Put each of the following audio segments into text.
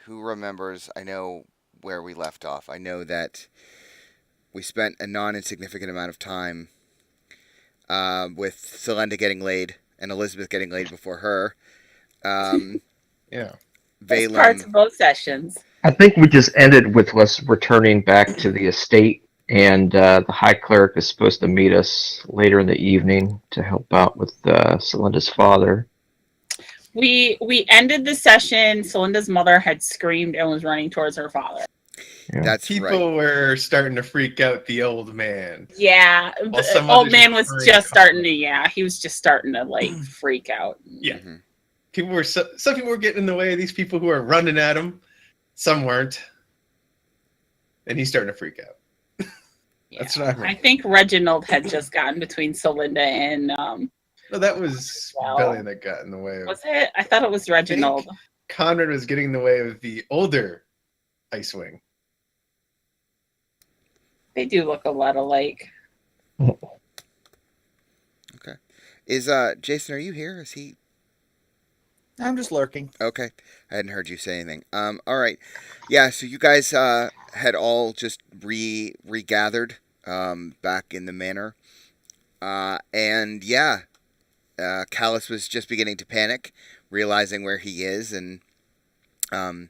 who remembers? I know where we left off. I know that we spent a non-insignificant amount of time with Selenda getting laid and Elizabeth getting laid before her. Um, Yeah. Best parts Valem. of both sessions. I think we just ended with us returning back to the estate, and the High Cleric is supposed to meet us later in the evening to help out with Celinda's father. We ended the session. Celinda's mother had screamed and was running towards her father. Yeah. That's right. People were starting to freak out the old man, Yeah, while the some old others were man was crying just starting calm. to. Yeah, he was just starting to like freak out. Yeah, Hmm. some people were getting in the way of these people who are running at him. Some weren't, and he's starting to freak out. Yeah, That's what I I remember. think Reginald had just gotten between Celinda and No, that was well, Bellion that got in the way of. was it? I thought it was I Reginald. think Conrad was getting in the way of the older Icewing. They do look a lot alike. Okay. Is Jason? Are you here? Is he? I'm just lurking. Okay. I hadn't heard you say anything. All right. Yeah. So you guys had all just regathered back in the manor. And yeah, Callus was just beginning to panic, realizing where he is, and um,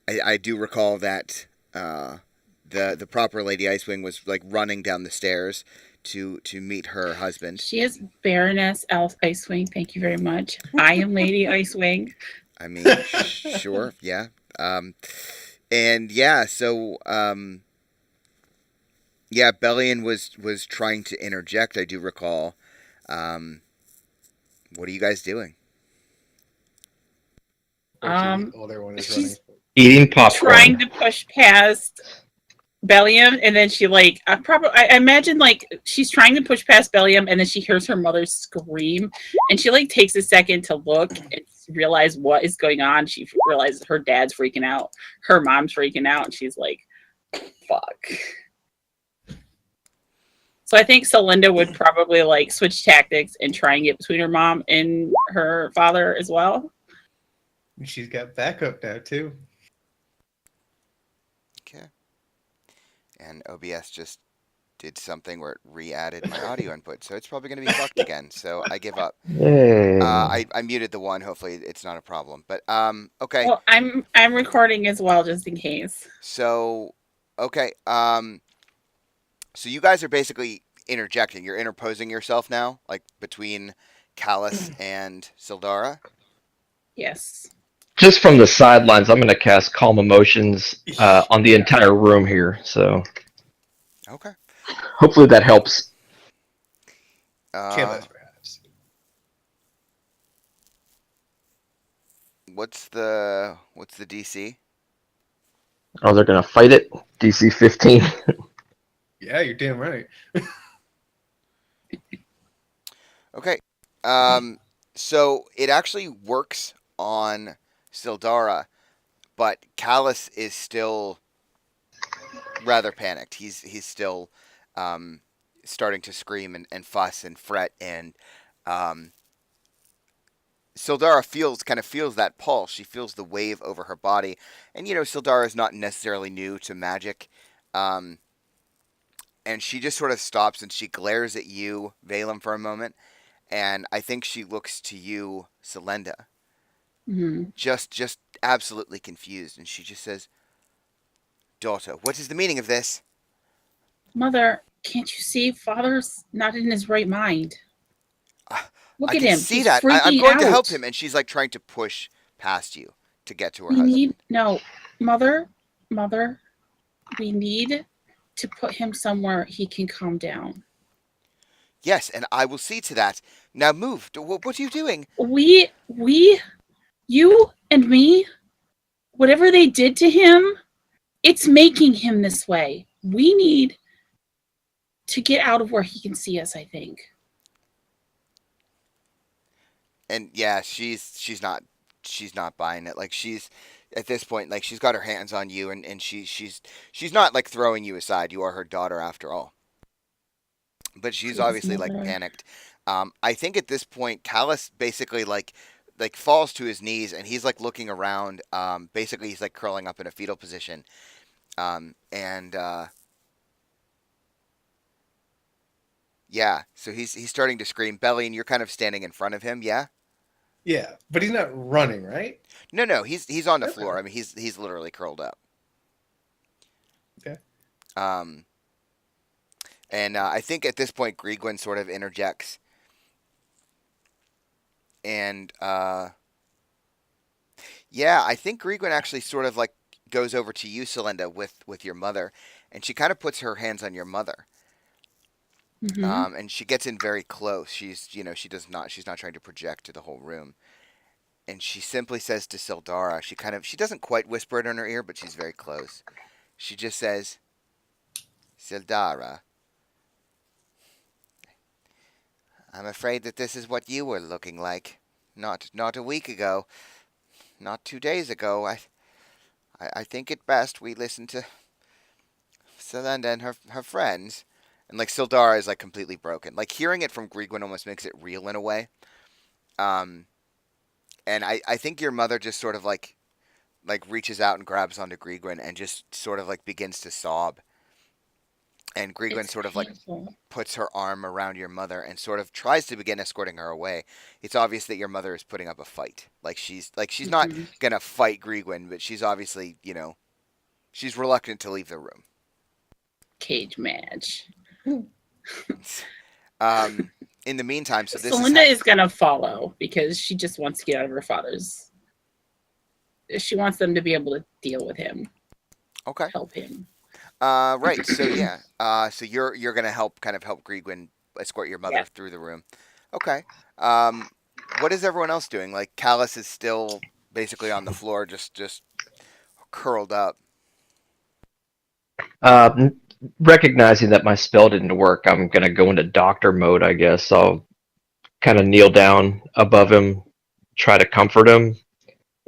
I do recall that the proper Lady Icewing was like running down the stairs to meet her husband. She is Baroness Icewing. Thank you very much. I am Lady Icewing. I mean, sure, yeah, and yeah, so yeah, Bellion was trying to interject. I do recall. Um, what are you guys doing? The older one is running. She's Eating trying popcorn. to push past Bellium, and then she like I imagine like she's trying to push past Bellium, and then she hears her mother scream, and she like takes a second to look and realize what is going on. She realizes her dad's freaking out, her mom's freaking out, and she's like, "Fuck." So I think Celinda would probably like switch tactics and try and get between her mom and her father as well. She's got backup now too. Okay, and OBS just did something where it re-added my audio input, so it's probably going to be fucked again. So I give up. Yay. I muted the one. Hopefully, it's not a problem. But okay. Well, I'm recording as well just in case. So okay. So you guys are basically interjecting. You're interposing yourself now, like between Callus and Sildara. Yes. Just from the sidelines, I'm going to cast Calm Emotions on the entire room here. So Okay. hopefully that helps. Perhaps. What's the DC? Oh, they're going to fight it? DC 15. Yeah, you're damn right. Okay. So it actually works on Sildara, but Callus is still rather panicked. He's still starting to scream and fuss and fret, and um, Sildara feels that pulse. She feels the wave over her body, and Sildara is not necessarily new to magic, um, and she just sort of stops and she glares at you, Valem, for a moment, and I think she looks to you, Selenda, Mm-hmm. just absolutely confused, and she just says, "Daughter, what is the meaning of this?" Mother, can't you see Father's not in his right mind? "I Look I at can him. see He's that. I'm freaking going to help out. him," and she's like trying to push past you to get to her We need husband. no, mother, we need to put him somewhere he can calm down. Yes, and I will see to that. Now move. What are you doing? We you and me, whatever they did to him, it's making him this way. We need to get out of where he can see us, I think. And yeah, she's not buying it. Like she's at this point, like she's got her hands on you, and she's not like throwing you aside. You are her daughter after all. But she's Please, obviously like mother. panicked. I think at this point, Callus basically like like falls to his knees, and he's like looking around. Basically, he's like curling up in a fetal position. And yeah, so he's starting to scream. Belly, and you're kind of standing in front of him. Yeah. Yeah, but he's not running, right? No, he's on the Okay. floor. I mean, he's literally curled up. Okay. Um, and I think at this point, Grigwin sort of interjects, and yeah, I think Grigwin actually sort of like goes over to you, Celinda, with your mother, and she kind of puts her hands on your mother. Mm-hmm. And she gets in very close. She's not trying to project to the whole room. And she simply says to Sildara, she doesn't quite whisper it in her ear, but she's very close. She just says, Sildara, I'm afraid that this is what you were looking like. Not a week ago. Not 2 days ago. I think it best we listen to Celinda and her friends. And like Sildara is like completely broken. Like hearing it from Grigwin almost makes it real in a way. Um, and I think your mother just sort of like reaches out and grabs onto Grigwin and just sort of like begins to sob. And Grigwin It's sort of like painful. puts her arm around your mother and sort of tries to begin escorting her away. It's obvious that your mother is putting up a fight. She's not Mhm. gonna fight Grigwin, but she's obviously, she's reluctant to leave the room. Cage match. Um, in the meantime, so this Celinda is gonna follow because she just wants to get out of her father's. She wants them to be able to deal with him, okay. help him. Right. So yeah. So you're gonna help Grigwin escort your mother Yeah. through the room. Okay. Um, what is everyone else doing? Like Callus is still basically on the floor, just curled up. Um, Recognizing that my spell didn't work, I'm gonna go into doctor mode, I guess. I'll kind of kneel down above him, try to comfort him.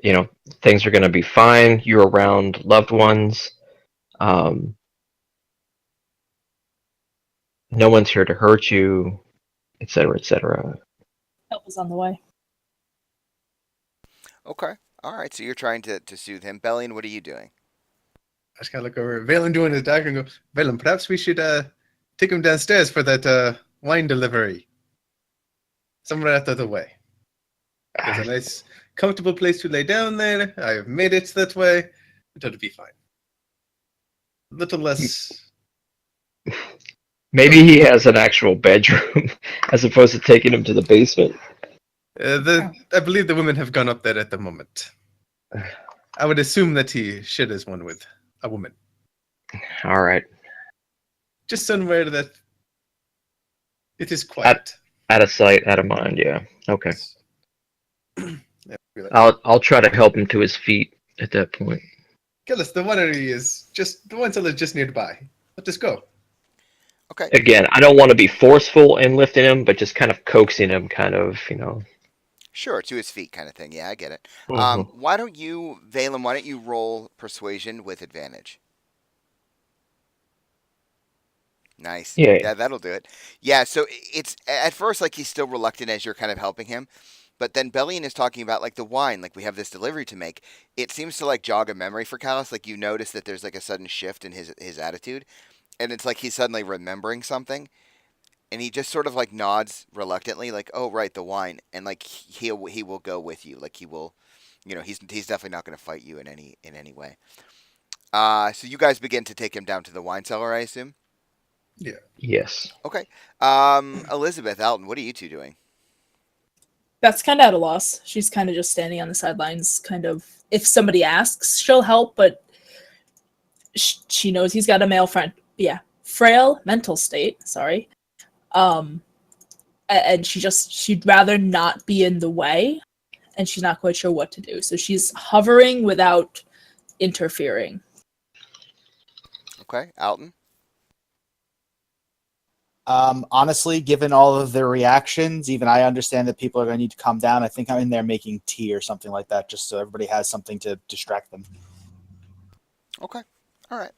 You know, things are gonna be fine. You're around loved ones. Um, no one's here to hurt you, etc., etc. Help is on the way. Okay. All right. So you're trying to soothe him. Bellion, what are you doing? I just gotta look over. Valen doing his doctor and go, Valen, perhaps we should take him downstairs for that wine delivery. Somewhere out of the way. There's a nice, comfortable place to lay down there. I have made it that way. It'll be fine. A little less. Maybe he has an actual bedroom as opposed to taking him to the basement. I believe the women have gone up there at the moment. I would assume that he shares one with a woman. All right. Just somewhere that it is quiet. Out of sight, out of mind. Yeah. Okay. Yeah, be like, I'll try to help him to his feet at that point. Gillis, the winery is just the wine cellar is just nearby. Let us go. Okay. Again, I don't want to be forceful in lifting him, but just kind of coaxing him, Sure, to his feet, kind of thing. Yeah, I get it. Mhm. Why don't you, Valen? Why don't you roll persuasion with advantage? Nice. Yeah. Yeah, that'll do it. Yeah, so it's at first like he's still reluctant as you're kind of helping him, but then Bellion is talking about like the wine, like we have this delivery to make. It seems to like jog a memory for Callus. Like you notice that there's like a sudden shift in his attitude, and it's like he's suddenly remembering something, and he just sort of like nods reluctantly, like, "Oh, right, the wine," and like he will go with you, like he will, he's definitely not going to fight you in any way. So you guys begin to take him down to the wine cellar, I assume. Yeah. Yes. Okay. Elizabeth, Alton, what are you two doing? That's kind of at a loss. She's kind of just standing on the sidelines, kind of. If somebody asks, she'll help, but she knows he's got a male friend. Yeah, frail mental state. Sorry. And she'd rather not be in the way, and she's not quite sure what to do. So she's hovering without interfering. Okay, Alton. Honestly, given all of their reactions, even I understand that people are going to need to calm down. I think I'm in there making tea or something like that, just so everybody has something to distract them. Okay. All right.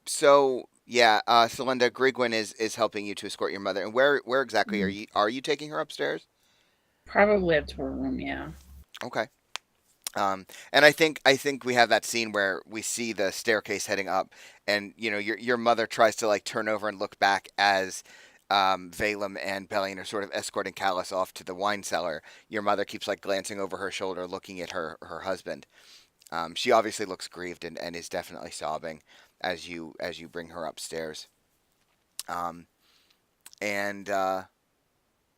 So yeah, Celinda, Grigwin is helping you to escort your mother. And where exactly are you taking her upstairs? Probably up to her room, yeah. Okay. And I think we have that scene where we see the staircase heading up, and your mother tries to like turn over and look back as Valem and Bellion are sort of escorting Callus off to the wine cellar. Your mother keeps like glancing over her shoulder, looking at her husband. She obviously looks grieved and is definitely sobbing as you bring her upstairs. Um, and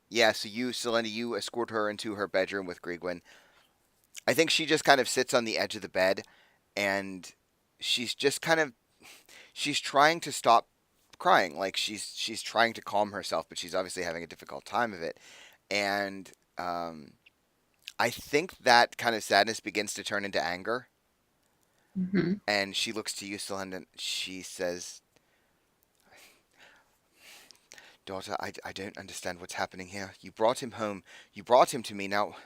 yeah, so Selena, you escort her into her bedroom with Grigwin. I think she just kind of sits on the edge of the bed, and she's just kind of she's trying to stop crying, like she's trying to calm herself, but she's obviously having a difficult time of it. And I think that kind of sadness begins to turn into anger, Hmm. and she looks to you, Selena, and she says, "Daughter, I don't understand what's happening here. You brought him home. You brought him to me. Now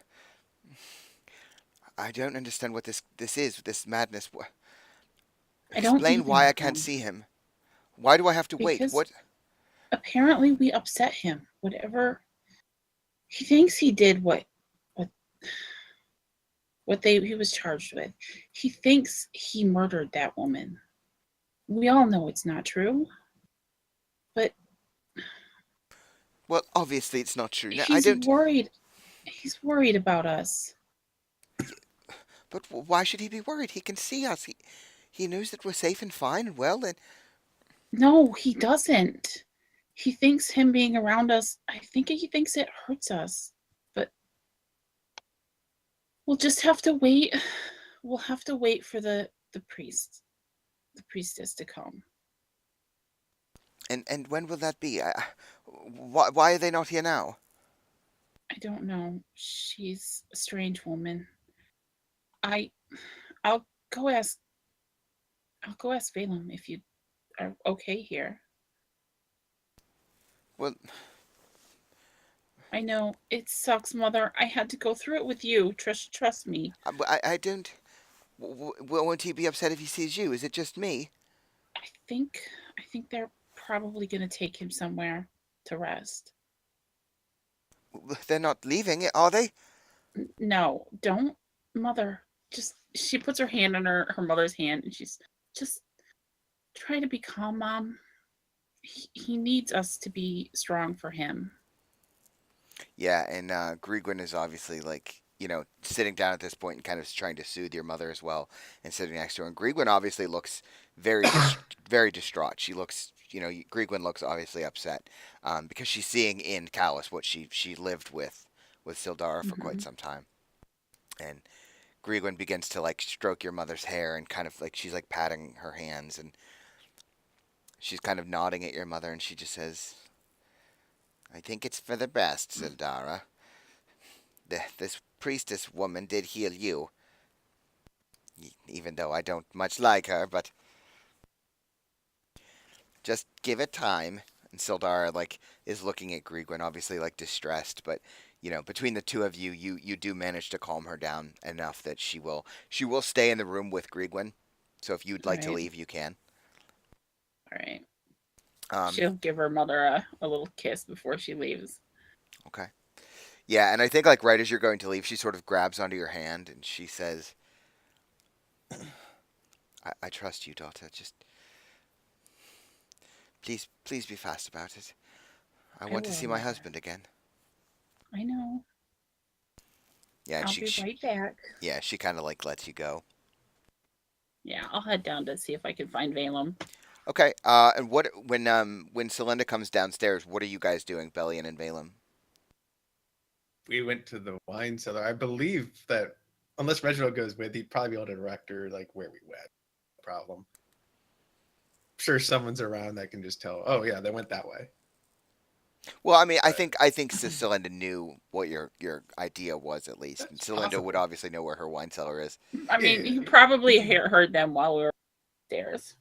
I don't understand what this is. This madness. I don't Explain either, why I can't Mom. see him. Why do I have to wait? Because What? apparently we upset him. Whatever he thinks he did, what he was charged with. He thinks he murdered that woman. We all know it's not true, but Well, obviously it's not true. I he's don't. worried. He's worried about us. But why should he be worried? He can see us. He knows that we're safe and fine and well. And No, he doesn't. He thinks him being around us, I think he thinks it hurts us. But we'll just have to wait. We'll have to wait for the priestess to come. and when will that be? Why are they not here now? I don't know. She's a strange woman. I I'll go ask Valem if you are okay here. Well, I know it sucks, Mother. I had to go through it with you. Trust me. I don't. Won't he be upset if he sees you? Is it just me? I think they're probably gonna take him somewhere to rest. They're not leaving, are they? No, don't, Mother. Just she puts her hand on her mother's hand and she's just try to be calm, Mom. He needs us to be strong for him. Yeah, and Grigwin is obviously like sitting down at this point and kind of trying to soothe your mother as well, and sitting next to her. And Grigwin obviously looks very distraught. She looks, Grigwin looks obviously upset because she's seeing in Callus what she lived with Sildara for quite Mhm. some time. And Grigwin begins to like stroke your mother's hair and kind of like she's like patting her hands and she's kind of nodding at your mother and she just says, "I think it's for the best, Sildara. This priestess woman did heal you, even though I don't much like her, but just give it time." And Sildara like is looking at Grigwin, obviously like distressed, but between the two of you, you do manage to calm her down enough that she will stay in the room with Grigwin. So if you'd like to Right. leave, you can. All right. Um, She'll give her mother a little kiss before she leaves. okay. Yeah, and I think like right as you're going to leave, she sort of grabs onto your hand and she says, I trust you, daughter. Just please be fast about it. I want to will, see my Mother. husband again." I know. Yeah, and I'll be right back. yeah, she kind of like lets you go. Yeah, I'll head down to see if I can find Valem. Okay. And when Celinda comes downstairs, what are you guys doing, Bellion and Valem? We went to the wine cellar. I believe that unless Reginald goes with, he'd probably be able to direct her like where we went. No problem. I'm sure someone's around that can just tell. Oh yeah, they went that way. Well, I mean, I But think Celinda knew what your idea was at least, and that's Celinda would possible. obviously know where her wine cellar is. I mean, Yeah. you probably heard them while we were upstairs.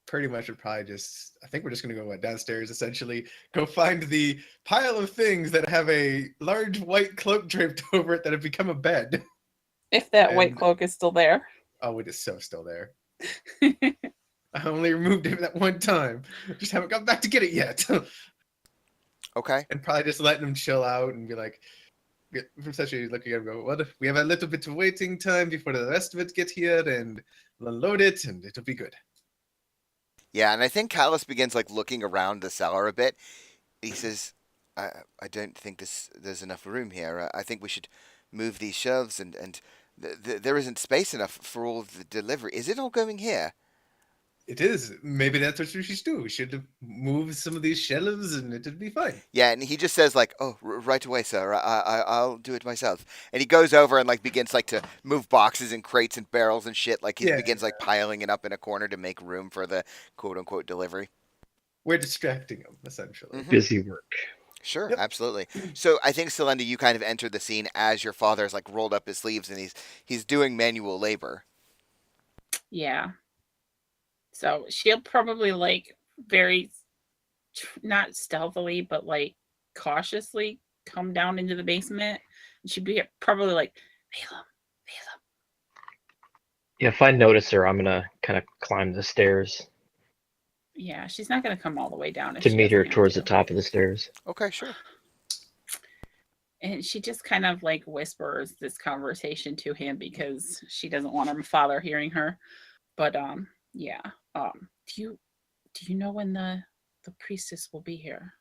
Pretty much would probably just. I think we're just gonna go downstairs. Essentially, go find the pile of things that have a large white cloak draped over it that have become a bed. If that white And- cloak is still there. Oh, it is so still there. I only removed it that one time. Just haven't got back to get it yet. Okay. And probably just letting them chill out and be like, essentially looking at him and go, well, we have a little bit of waiting time before the rest of it get here, and we'll unload it, and it'll be good. Yeah, and I think Callus begins like looking around the cellar a bit. He says, I don't think there's enough room here. I think we should move these shelves, and there isn't space enough for all the delivery. Is it all going here? It is. Maybe that's what we should do. We should move some of these shelves, and it'll be fine. Yeah, and he just says like, "Oh, right away, sir. I'll do it myself." And he goes over and like begins like to move boxes and crates and barrels and shit. Like he Yeah. begins like piling it up in a corner to make room for the quote unquote delivery. We're distracting him, essentially. Mhm. Busy work. Sure, Yep. absolutely. So I think Celenda, you kind of entered the scene as your father's like rolled up his sleeves and he's doing manual labor. Yeah. So she'll probably like very not stealthily, but like cautiously come down into the basement. And she'd be probably like, Balaam. Yeah, if I notice her, I'm gonna kind of climb the stairs Yeah, she's not gonna come all the way down if to she meet her doesn't have towards the to. top of the stairs. Okay, sure. And she just kind of like whispers this conversation to him because she doesn't want her father hearing her. But yeah. Do you know when the priestess will be here?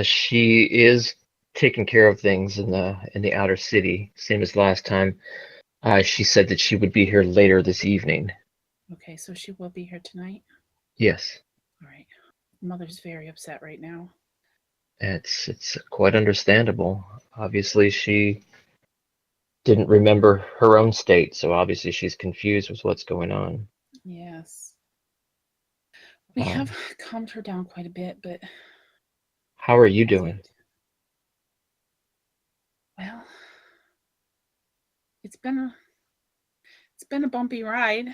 She is taking care of things in the outer city, same as last time. She said that she would be here later this evening. Okay, so she will be here tonight. Yes, All right. Mother's very upset right now. it's quite understandable. Obviously, she didn't remember her own state, so obviously she's confused with what's going on. Yes. We have calmed her down quite a bit, but How are you doing? well, it's been a bumpy ride. I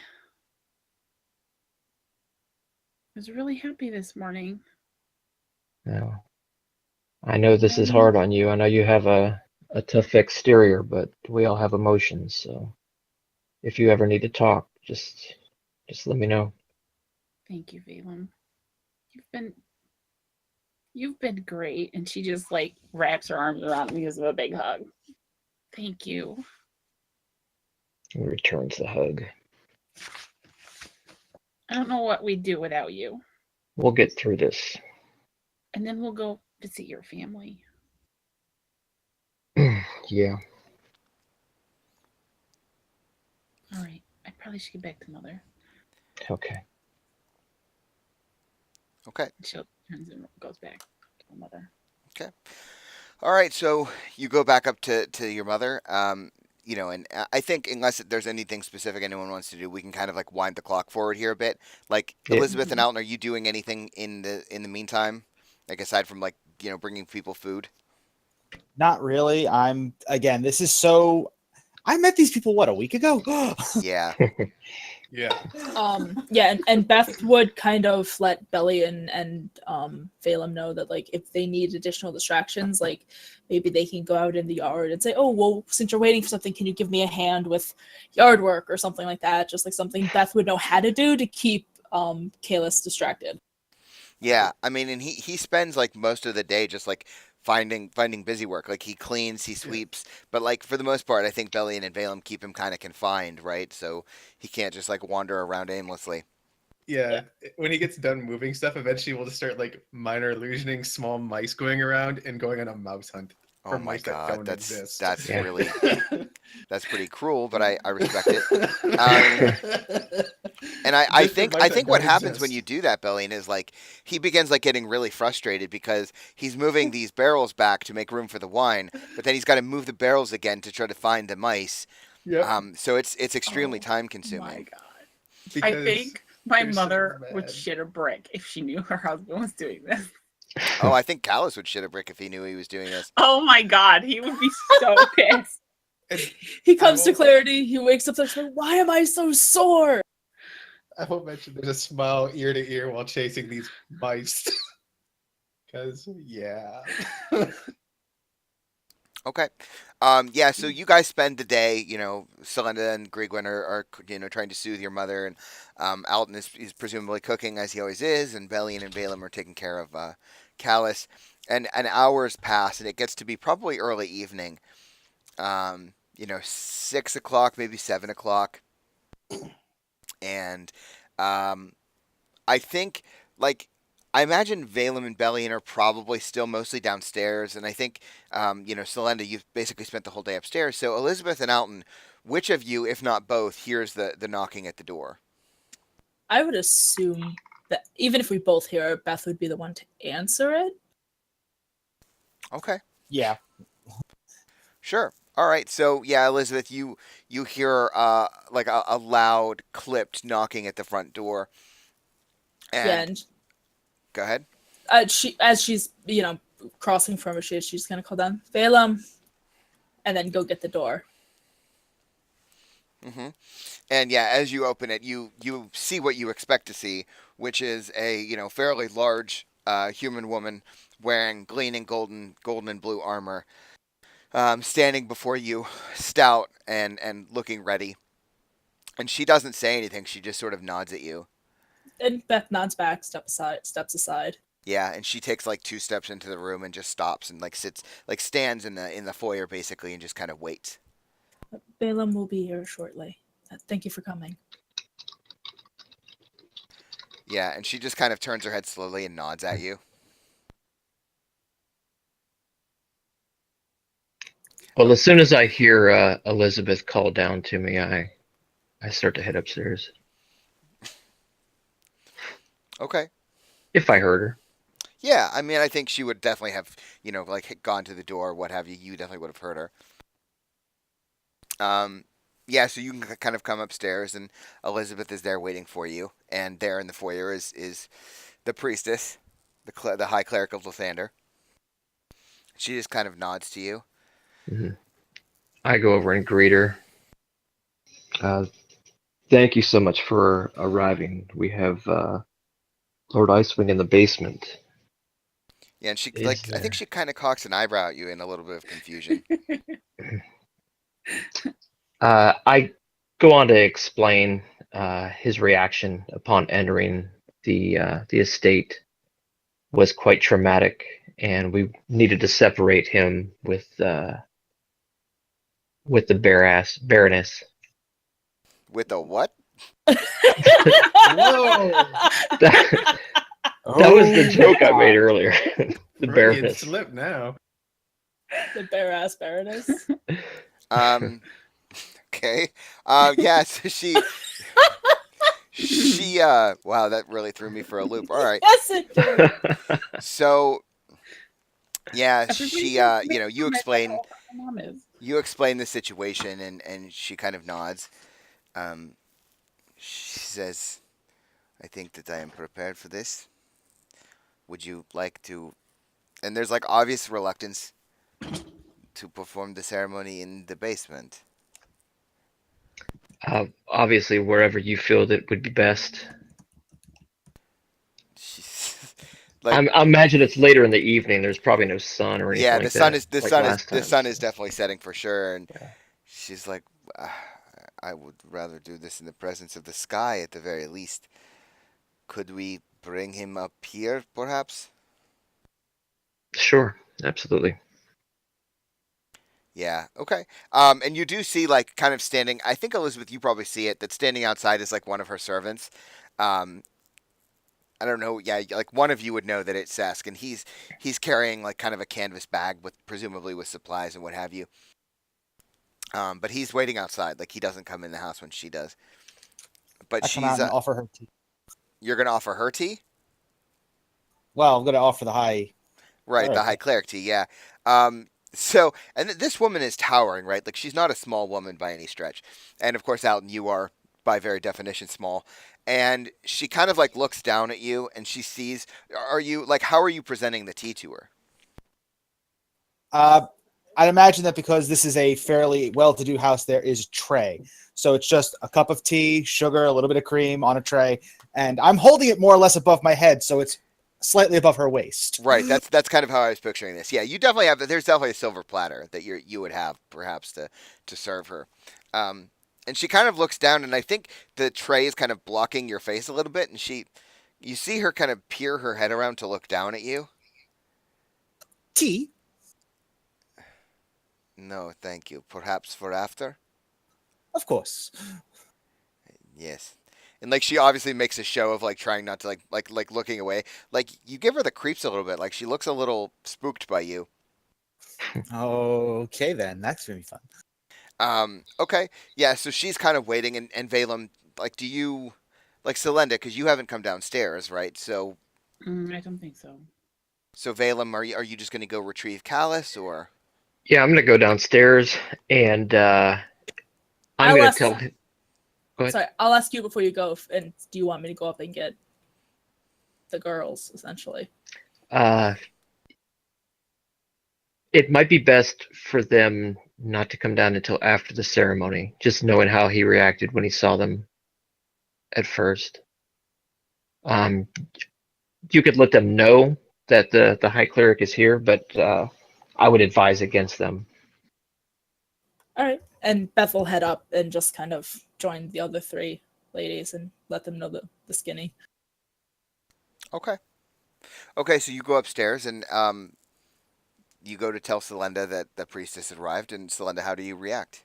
was really happy this morning. No. I know this is hard on you. I know you have a tough exterior, but we all have emotions, so if you ever need to talk, just let me know. Thank you, Balaam. You've been great. And she just like wraps her arms around him and gives him a big hug. Thank you. He returns the hug. I don't know what we'd do without you. We'll get through this. And then we'll go visit your family. Yeah. All right. I probably should get back to Mother. Okay. Okay. She turns and goes back to her mother. Okay. All right. So you go back up to your mother. And I think unless there's anything specific anyone wants to do, we can kind of like wind the clock forward here a bit. Like Yeah. Elizabeth and Alton, are you doing anything in the meantime? Like aside from like bringing people food? Not really. This is so. I met these people a week ago. Yeah. Yeah. Yeah, and Beth would kind of let Belly and Phelim know that like if they need additional distractions, like maybe they can go out in the yard and say, oh well, since you're waiting for something, can you give me a hand with yard work or something like that? Just like something Beth would know how to do to keep Kalis distracted. Yeah. I mean, and he spends like most of the day just like finding busy work. Like he cleans, he sweeps, but like for the most part, I think Bellion and Valem keep him kind of confined, right? So he can't just like wander around aimlessly. Yeah. When he gets done moving stuff, eventually we'll just start like minor illusioning small mice going around and going on a mouse hunt. Oh my mice that god, don't that's exist. Yeah. really that's pretty cruel, but I respect it. And I Just for think mice I that think what don't happens when exist. you do that, Bellion, is like he begins like getting really frustrated because he's moving these barrels back to make room for the wine, but then he's got to move the barrels again to try to find the mice. Yep. So it's extremely time My consuming. God. I Because think my they're so mother would mad. shit a brick if she knew her husband was doing this. Oh, I think Callus would shit a brick if he knew he was doing this. Oh my God, he would be so pissed. And He comes to won't- clarity. He wakes up like, why am I so sore? I won't mention there's a smile ear to ear while chasing these mice. Because, yeah. Okay. Yeah, so you guys spend the day, Selenda and Grigwin are trying to soothe your mother, and Alton is presumably cooking as he always is, and Bellion and Valem are taking care of Callus. and hours pass, and it gets to be probably early evening. 6 o'clock, maybe 7 o'clock, and um, I think like I imagine Valem and Bellion are probably still mostly downstairs, and I think Selenda, you've basically spent the whole day upstairs. So Elizabeth and Alton, which of you, if not both, hears the knocking at the door? I would assume that even if we both hear it, Beth would be the one to answer it. Okay, Yeah. sure. All right. So yeah, Elizabeth, you hear like a loud, clipped knocking at the front door, Yeah, and and go ahead. she's crossing from her, she's gonna call down Balaam, and then go get the door. hmm And yeah, as you open it, you see what you expect to see, which is a fairly large human woman wearing gleaming golden and blue armor, standing before you, stout and looking ready. And she doesn't say anything. She just sort of nods at you. And Beth nods back, steps aside. Yeah, and she takes like 2 steps into the room and just stops and like stands in the foyer basically and just kind of waits. Balaam will be here shortly. Thank you for coming. Yeah, and she just kind of turns her head slowly and nods at you. Well, as soon as I hear Elizabeth call down to me, I start to head upstairs. Okay. If I heard her. Yeah, I mean, I think she would definitely have, like gone to the door, what have you. You definitely would have heard her. Yeah, so you can kind of come upstairs, and Elizabeth is there waiting for you. And there in the foyer is the priestess, the high cleric of Lathander. She just kind of nods to you. Mm-hmm. I go over and greet her. Thank you so much for arriving. We have Lord Icewing in the basement. Yeah, and she I think she kind of cocks an eyebrow at you in a little bit of confusion. I go on to explain his reaction upon entering the estate was quite traumatic, and we needed to separate him with the Baroness. With a what? Whoa! That was the joke I made earlier. The Freudian Baroness. slip now. The bare-ass Baroness. Okay. Yeah, so she wow, that really threw me for a loop. All right. Yes, it did. So yeah, Everybody she knows you my explain mom is. the situation, and she kind of nods. She says, "I think that I am prepared for this. Would you like to?" And there's like obvious reluctance to perform the ceremony in the basement. Obviously, wherever you feel that would be best. She's I imagine it's later in the evening. There's probably no sun or anything yeah, like the sun that, is the like sun is last the time, sun so. is definitely setting for sure, and Yeah. she's like, I would rather do this in the presence of the sky at the very least. Could we bring him up here, perhaps? Sure, absolutely. Yeah. Okay. And you do see like kind of standing. I think Elizabeth, you probably see it. That standing outside is like one of her servants. Um, I don't know. Yeah, like one of you would know that it's Sesk, and he's carrying like kind of a canvas bag with presumably with supplies and what have you. But he's waiting outside. Like he doesn't come in the house when she does. But I come out she's and offer her tea. you're gonna offer her tea, Well, I'm going to offer the high. right? The Cleric. high cleric tea. Yeah. So and this woman is towering, right? Like she's not a small woman by any stretch. And of course, Alton, you are by very definition small. And she kind of like looks down at you, and she sees. Are you like? How are you presenting the tea to her? I'd imagine that because this is a fairly well-to-do house, there is a tray. So it's just a cup of tea, sugar, a little bit of cream on a tray, and I'm holding it more or less above my head, so it's slightly above her waist. Right. That's kind of how I was picturing this. Yeah, you definitely have. There's definitely a silver platter that you would have perhaps to serve her. And she kind of looks down, and I think the tray is kind of blocking your face a little bit, and you see her kind of peer her head around to look down at you. Tea? No, thank you. Perhaps for after? Of course. Yes. And like she obviously makes a show of like trying not to like looking away. Like you give her the creeps a little bit. Like she looks a little spooked by you. Okay, then. That's going to be fun. Okay. Yeah, so she's kind of waiting and Valem, like do you like Selenda, because you haven't come downstairs, right? I don't think so. So Valem, are you just gonna go retrieve Callus or Yeah, I'm gonna go downstairs and I'm I'll gonna ask. tell him. Go ahead. Sorry, I'll ask you before you go. And do you want me to go up and get the girls, essentially? Uh, it might be best for them not to come down until after the ceremony, just knowing how he reacted when he saw them at first. Um, you could let them know that the High Cleric is here, but I would advise against them. All right. And Beth will head up and just kind of join the other three ladies and let them know the skinny. Okay. Okay, so you go upstairs and you go to tell Selenda that the priestess had arrived, and Selenda, how do you react?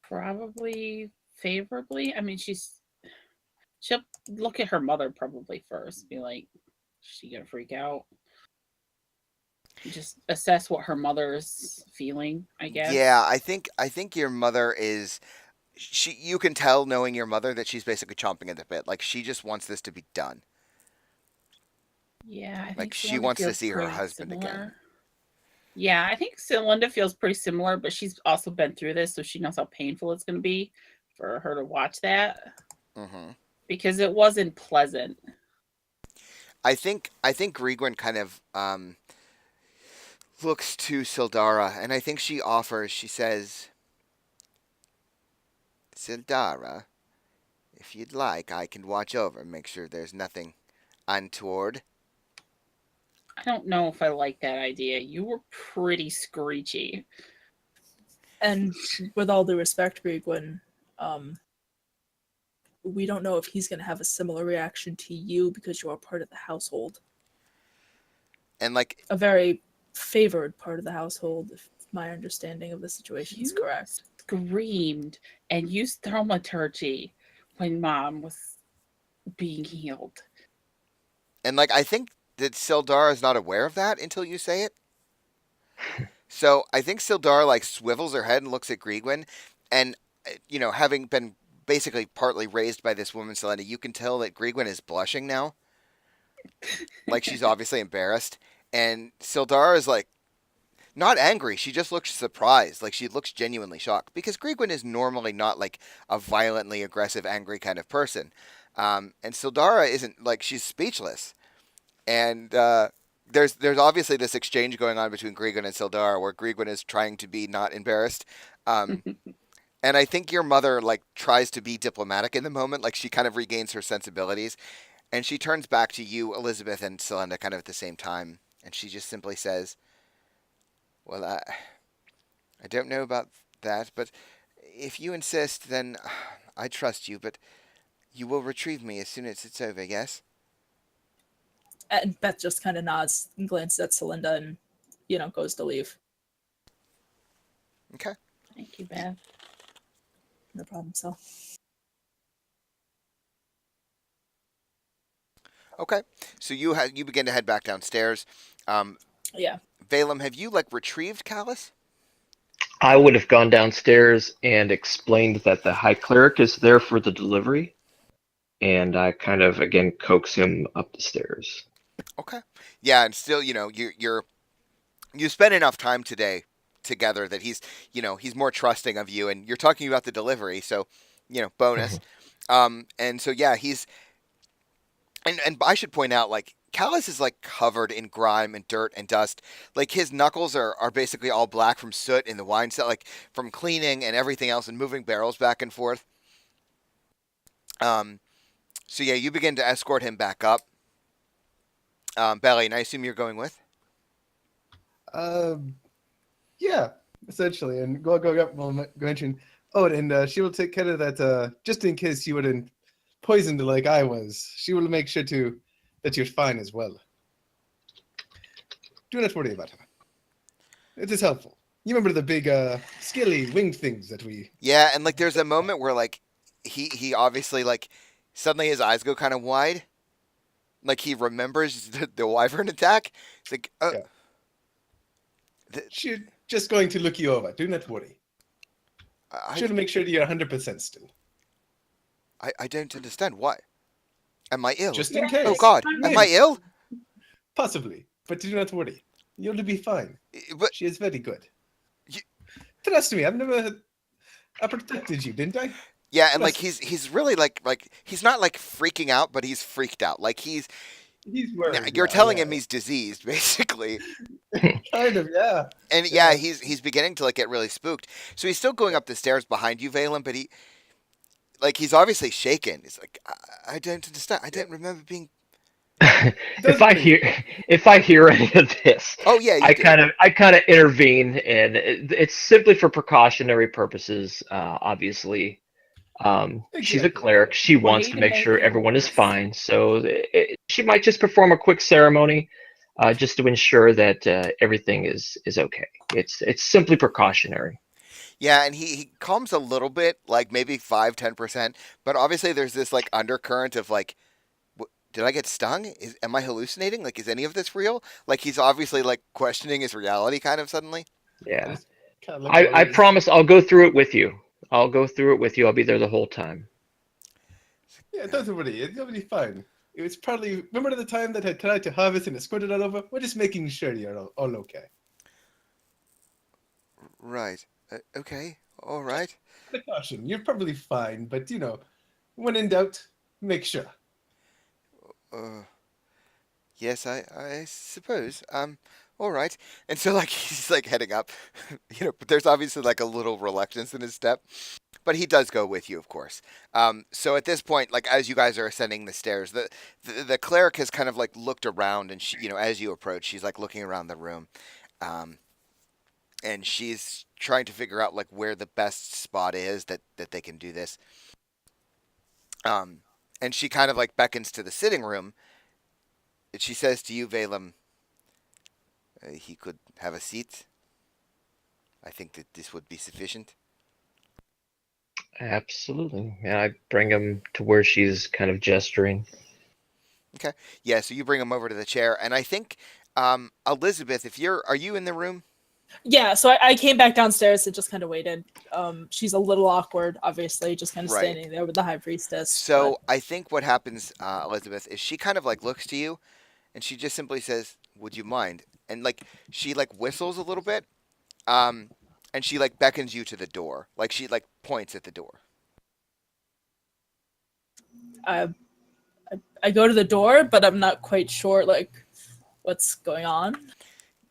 Probably favorably. I mean, she'll look at her mother probably first, be like, is she gonna freak out? Just assess what her mother's feeling, I guess. Yeah, I think your mother is you can tell knowing your mother that she's basically chomping at the bit. Like she just wants this to be done. Yeah, I think Like she Celinda wants to feels see her pretty husband again. similar. Yeah, I think Celinda feels pretty similar, but she's also been through this, so she knows how painful it's going to be for her to watch that Hmm. because it wasn't pleasant. I think Grigwin kind of looks to Sildara, and I think she offers. She says, "Sildara, if you'd like, I can watch over and make sure there's nothing untoward." I don't know if I like that idea. You were pretty screechy. And with all due respect, Grigwin, we don't know if he's going to have a similar reaction to you because you are part of the household. And like, A very favored part of the household, if my understanding of the situation is You correct. Screamed and used thaumaturgy when Mom was being healed. and like, I think that Sildara is not aware of that until you say it. So I think Sildar like swivels her head and looks at Grigwin, and having been basically partly raised by this woman, Selena, you can tell that Grigwin is blushing now, like she's obviously embarrassed, and Sildar is like not angry. She just looks surprised, like she looks genuinely shocked because Grigwin is normally not like a violently aggressive, angry kind of person, and Sildara isn't like she's speechless, and there's obviously this exchange going on between Grigwin and Sildar where Grigwin is trying to be not embarrassed. Um, and I think your mother like tries to be diplomatic in the moment, like she kind of regains her sensibilities, and she turns back to you, Elizabeth and Selenda, kind of at the same time, and she just simply says, "Well, I don't know about that, but if you insist, then I trust you. But you will retrieve me as soon as it's over, yes?" And Beth just kind of nods and glances at Celinda and, goes to leave. Okay. Thank you, Beth. No problem, so. Okay. So you begin to head back downstairs. Yeah. Valem, have you like retrieved Callus? I would have gone downstairs and explained that the High Cleric is there for the delivery, and I kind of again coax him up the stairs. Okay. Yeah, and still, you spent enough time today together that he's more trusting of you, and you're talking about the delivery, so bonus. And so yeah, and I should point out like Callus is like covered in grime and dirt and dust. Like his knuckles are basically all black from soot in the wine cellar, like from cleaning and everything else and moving barrels back and forth. So yeah, you begin to escort him back up. Belly, and I assume you're going with? Yeah, essentially. And go up. We'll mention. Oh, and she will take care of that. Just in case you wouldn't poisoned like I was, she will make sure that you're fine as well. Do not worry about her. It is helpful. You remember the big, skilly winged things that we... Yeah, and like there's a moment where like he obviously like suddenly his eyes go kind of wide, like he remembers the wyvern attack. It's like, Yeah. She's just going to look you over. Do not worry. Should make sure that you're 100% still. I don't understand why. Am I ill? Just in case. Oh God, am I ill? Possibly, but do not worry. You'll be fine. But She is very good. You- Trust me, I protected you, didn't I? yeah, and like he's really like he's not like freaking out, but he's freaked out. Like He's worried. you're telling him he's diseased, basically. Kind of, yeah. And yeah, he's beginning to like get really spooked. So he's still going up the stairs behind you, Valen, but he's obviously shaken. He's like, I don't understand. I don't remember being. If I hear any of this, Oh yeah, you I do. kind of intervene, and it's simply for precautionary purposes. Obviously, she's a Exactly. cleric. She wants to to make make sure it everyone is worse. fine. So she might just perform a quick ceremony, just to ensure that everything is okay. It's simply precautionary. Yeah, and he calms a little bit, like maybe 5-10%, but obviously there's this like undercurrent of like, did I get stung? Am I hallucinating? Like, is any of this real? Like, he's obviously like questioning his reality, kind of suddenly. Yeah, Kind of look I worried. promise I'll go through it with you. I'll go through it with you. I'll be there the whole time. Yeah, don't worry. It'll be fine. It was probably... Remember the time that I tried to harvest and it squirted all over? We're just making sure you're all okay. Right. Okay. All right. Precaution. You're probably fine, but, when in doubt, make sure. Yes, I suppose. All right. And so like he's like heading up, but there's obviously like a little reluctance in his step, but he does go with you, of course. So at this point, like as you guys are ascending the stairs, the cleric has kind of like looked around, and she, as you approach, she's like looking around the room, um, and she's trying to figure out like where the best spot is that they can do this. And she kind of like beckons to the sitting room. And she says to you, Valem, he could have a seat. I think that this would be sufficient. Absolutely. Yeah, I bring him to where she's kind of gesturing. Okay. Yeah, so you bring him over to the chair, and I think Elizabeth, are you in the room? Yeah, so I came back downstairs and just kind of waited. She's a little awkward, obviously, just kind of Right. standing there with the high priestess. So I think what happens, Elizabeth, is she kind of like looks to you, and she just simply says, "Would you mind?" And like she like whistles a little bit, and she like beckons you to the door, like she like points at the door. I go to the door, but I'm not quite sure like what's going on.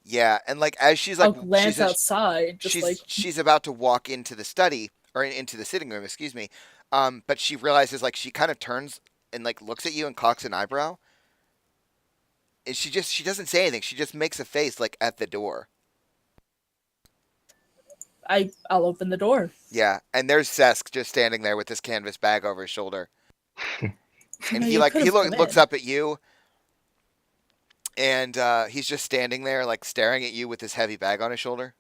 Yeah, and like as she's like I'll glance she's outside, just like she's about to walk into the study or into the sitting room, excuse me. But she realizes like she kind of turns and like looks at you and cocks an eyebrow. And she doesn't say anything. She just makes a face like at the door. I'll open the door. Yeah, and there's Sesk just standing there with this canvas bag over his shoulder. And he You like could've he come looks in. up at you, and he's just standing there like staring at you with this heavy bag on his shoulder.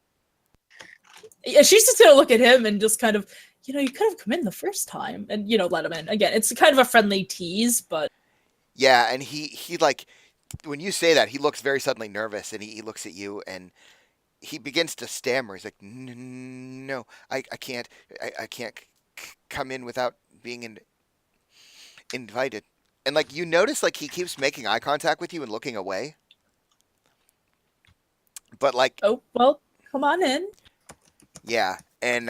Yeah, she's just gonna look at him and just kind of, you could have come in the first time and let him in. Again, it's kind of a friendly tease, but Yeah, and he like when you say that, he looks very suddenly nervous, and he looks at you, and he begins to stammer. He's like, "No, I can't, I can't come in without being invited." And like you notice, like he keeps making eye contact with you and looking away. But like, oh well, come on in. yeah, and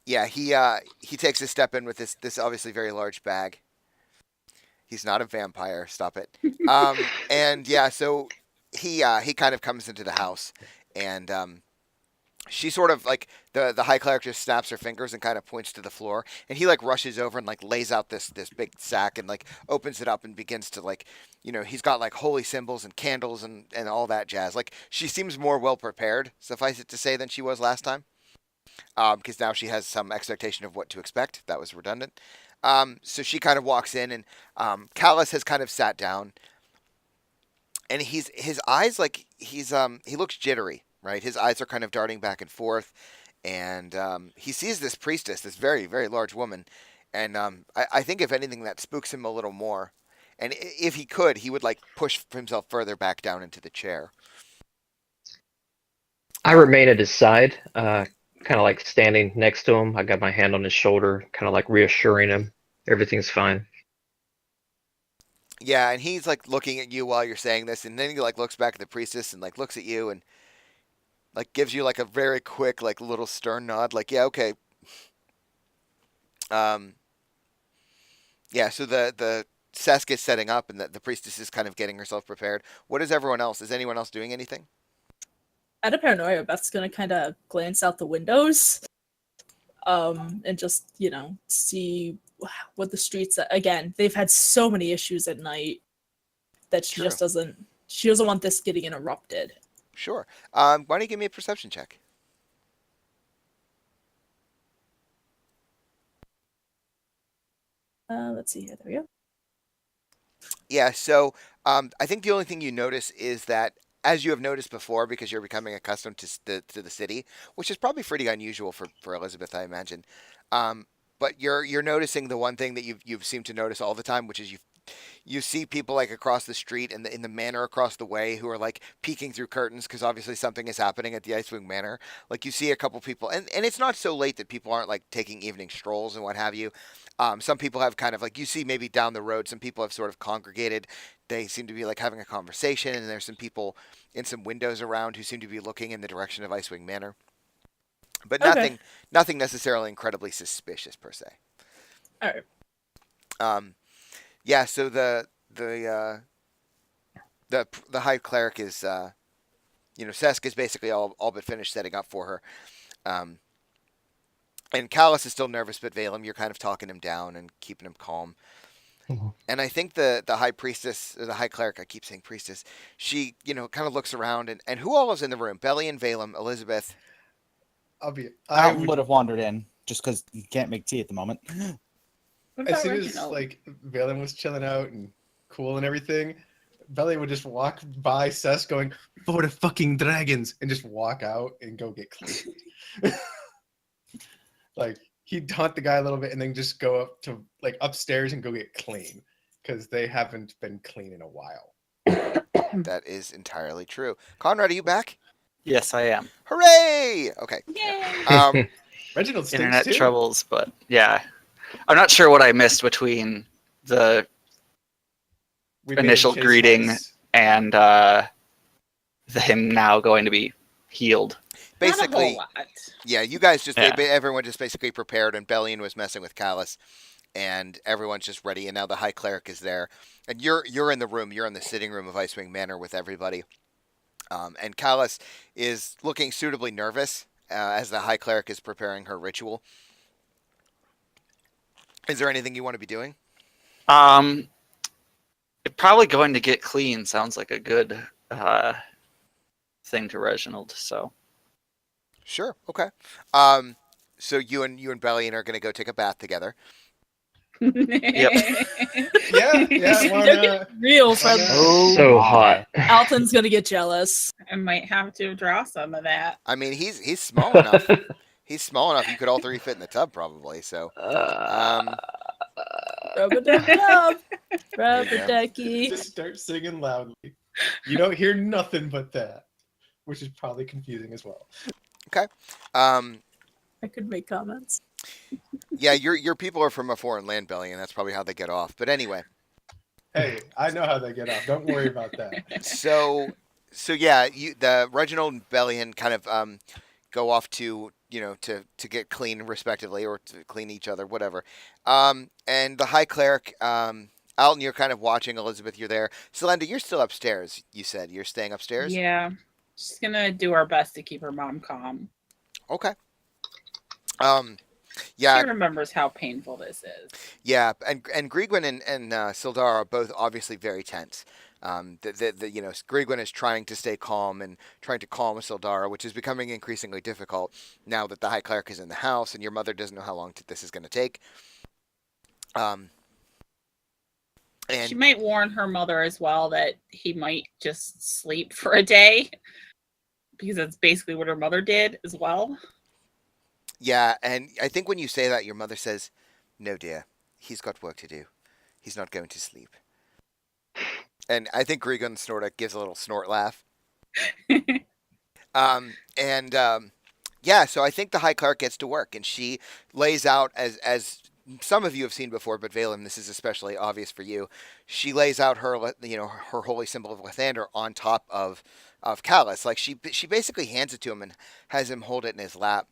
yeah, he takes a step in with this obviously very large bag. He's not a vampire. Stop it. And yeah, so he kind of comes into the house, and she sort of like the high cleric just snaps her fingers and kind of points to the floor, and he like rushes over and like lays out this big sack and like opens it up and begins to like, he's got like holy symbols and candles and all that jazz. Like she seems more well prepared, suffice it to say, than she was last time, because now she has some expectation of what to expect. That was redundant. So she kind of walks in, and Callus has kind of sat down, and his eyes like he looks jittery, right? His eyes are kind of darting back and forth, and he sees this priestess, this very very large woman, and I think if anything that spooks him a little more, and if he could, he would like push himself further back down into the chair. I remain at his side, kind of like standing next to him. I got my hand on his shoulder, kind of like reassuring him everything's fine. Yeah, and he's like looking at you while you're saying this, and then he like looks back at the priestess and like looks at you and like gives you like a very quick like little stern nod, like yeah, okay. Um, yeah. So the Sesk is setting up, and the priestess is kind of getting herself prepared. What is everyone else? Is anyone else doing anything? Out of paranoia, Beth's gonna kind of glance out the windows, and just see what the streets. Again, they've had so many issues at night that she True. just doesn't. She doesn't want this getting interrupted. Sure. Why don't you give me a perception check? Let's see here. There we go. Yeah, so I think the only thing you notice is that, as you have noticed before, because you're becoming accustomed to the city, which is probably pretty unusual for Elizabeth, I imagine. But you're noticing the one thing that you've seemed to notice all the time, which is you see people like across the street and in the manor across the way who are like peeking through curtains because obviously something is happening at the Icewing Manor. Like you see a couple people, and it's not so late that people aren't like taking evening strolls and what have you. Some people have kind of like you see maybe down the road, some people have sort of congregated. They seem to be like having a conversation, and there's some people in some windows around who seem to be looking in the direction of Icewing Manor. But Okay. nothing necessarily incredibly suspicious per se. All right. Yeah, so the high cleric is Sesk is basically all but finished setting up for her. And Callus is still nervous, but Valem, you're kind of talking him down and keeping him calm. Mhm. And I think the high priestess, or the high cleric, I keep saying priestess, she, kind of looks around, and who all is in the room? Belly and Valem, Elizabeth. I Alton would would have wandered in just because he can't make tea at the moment. What as about soon as Reginald? like Valen was chilling out and cool and everything, Belly would just walk by Cess going, "For the fucking dragons," and just walk out and go get clean. Like he'd taunt the guy a little bit and then just go up to like upstairs and go get clean because they haven't been clean in a while. That is entirely true. Conrad, are you back? Yes, I am. Hooray! Okay. Yay! Reginald stinks Internet too. troubles, but yeah. I'm not sure what I missed between the We made him initial chase greeting mice. and him now going to be healed. Not a Basically, whole lot. yeah, you guys just Yeah. everyone just basically prepared, and Bellion was messing with Callus, and everyone's just ready. And now the High Cleric is there, and you're in the room. You're in the sitting room of Icewing Manor with everybody. And Callus is looking suitably nervous as the High Cleric is preparing her ritual. Is there anything you want to be doing? Probably going to get clean sounds like a good thing to Reginald. So Sure. Okay. So you and Bellion are going to go take a bath together. Yeah, why Don't not? get real friendly. Oh, So my. hot. Alton's gonna get jealous. I might have to draw some of that. I mean, he's small enough. He's small enough. You could all three fit in the tub probably. So, Rub-a-dub-dub. you go. Rub-a-ducky. Just start singing loudly. You don't hear nothing but that, which is probably confusing as well. Um, I could make comments. yeah, your people are from a foreign land, Bellion. That's probably how they get off. But anyway, Hey, I know how they get off. Don't worry about that. so yeah, the Reginald and Bellion kind of go off to to get clean respectively, or to clean each other, whatever. And the High Cleric, Alton, you're kind of watching. Elizabeth, you're there. Selenda, you're still upstairs. You said you're staying upstairs. Yeah. She's gonna do our best to keep her mom calm. Okay. Yeah, She remembers how painful this is. yeah, and Grigwin and Sildar are both obviously very tense. Grigwin is trying to stay calm and trying to calm Sildar, which is becoming increasingly difficult now that the High Cleric is in the house and your mother doesn't know how long this is going to take. And She might warn her mother as well that he might just sleep for a day, because that's basically what her mother did as well. yeah, and I think when you say that, your mother says, "No, dear, he's got work to do. He's not going to sleep." And I think Grigon Snorta gives a little snort laugh. And yeah, so I think the High Cleric gets to work, and she lays out as some of you have seen before, but Valen, this is especially obvious for you. She lays out her her holy symbol of Lathander on top of Callus. Like she basically hands it to him and has him hold it in his lap.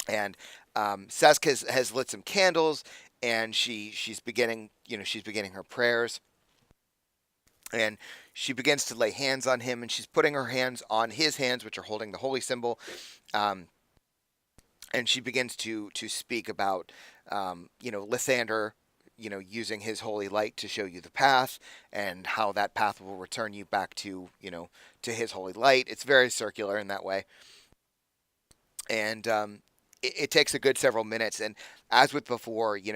And Sesk has lit some candles, and she's beginning her prayers, and she begins to lay hands on him, and she's putting her hands on his hands, which are holding the holy symbol, and she begins to speak about Lathander, using his holy light to show you the path, and how that path will return you back to to his holy light. It's very circular in that way, and it takes a good several minutes. And as with before, you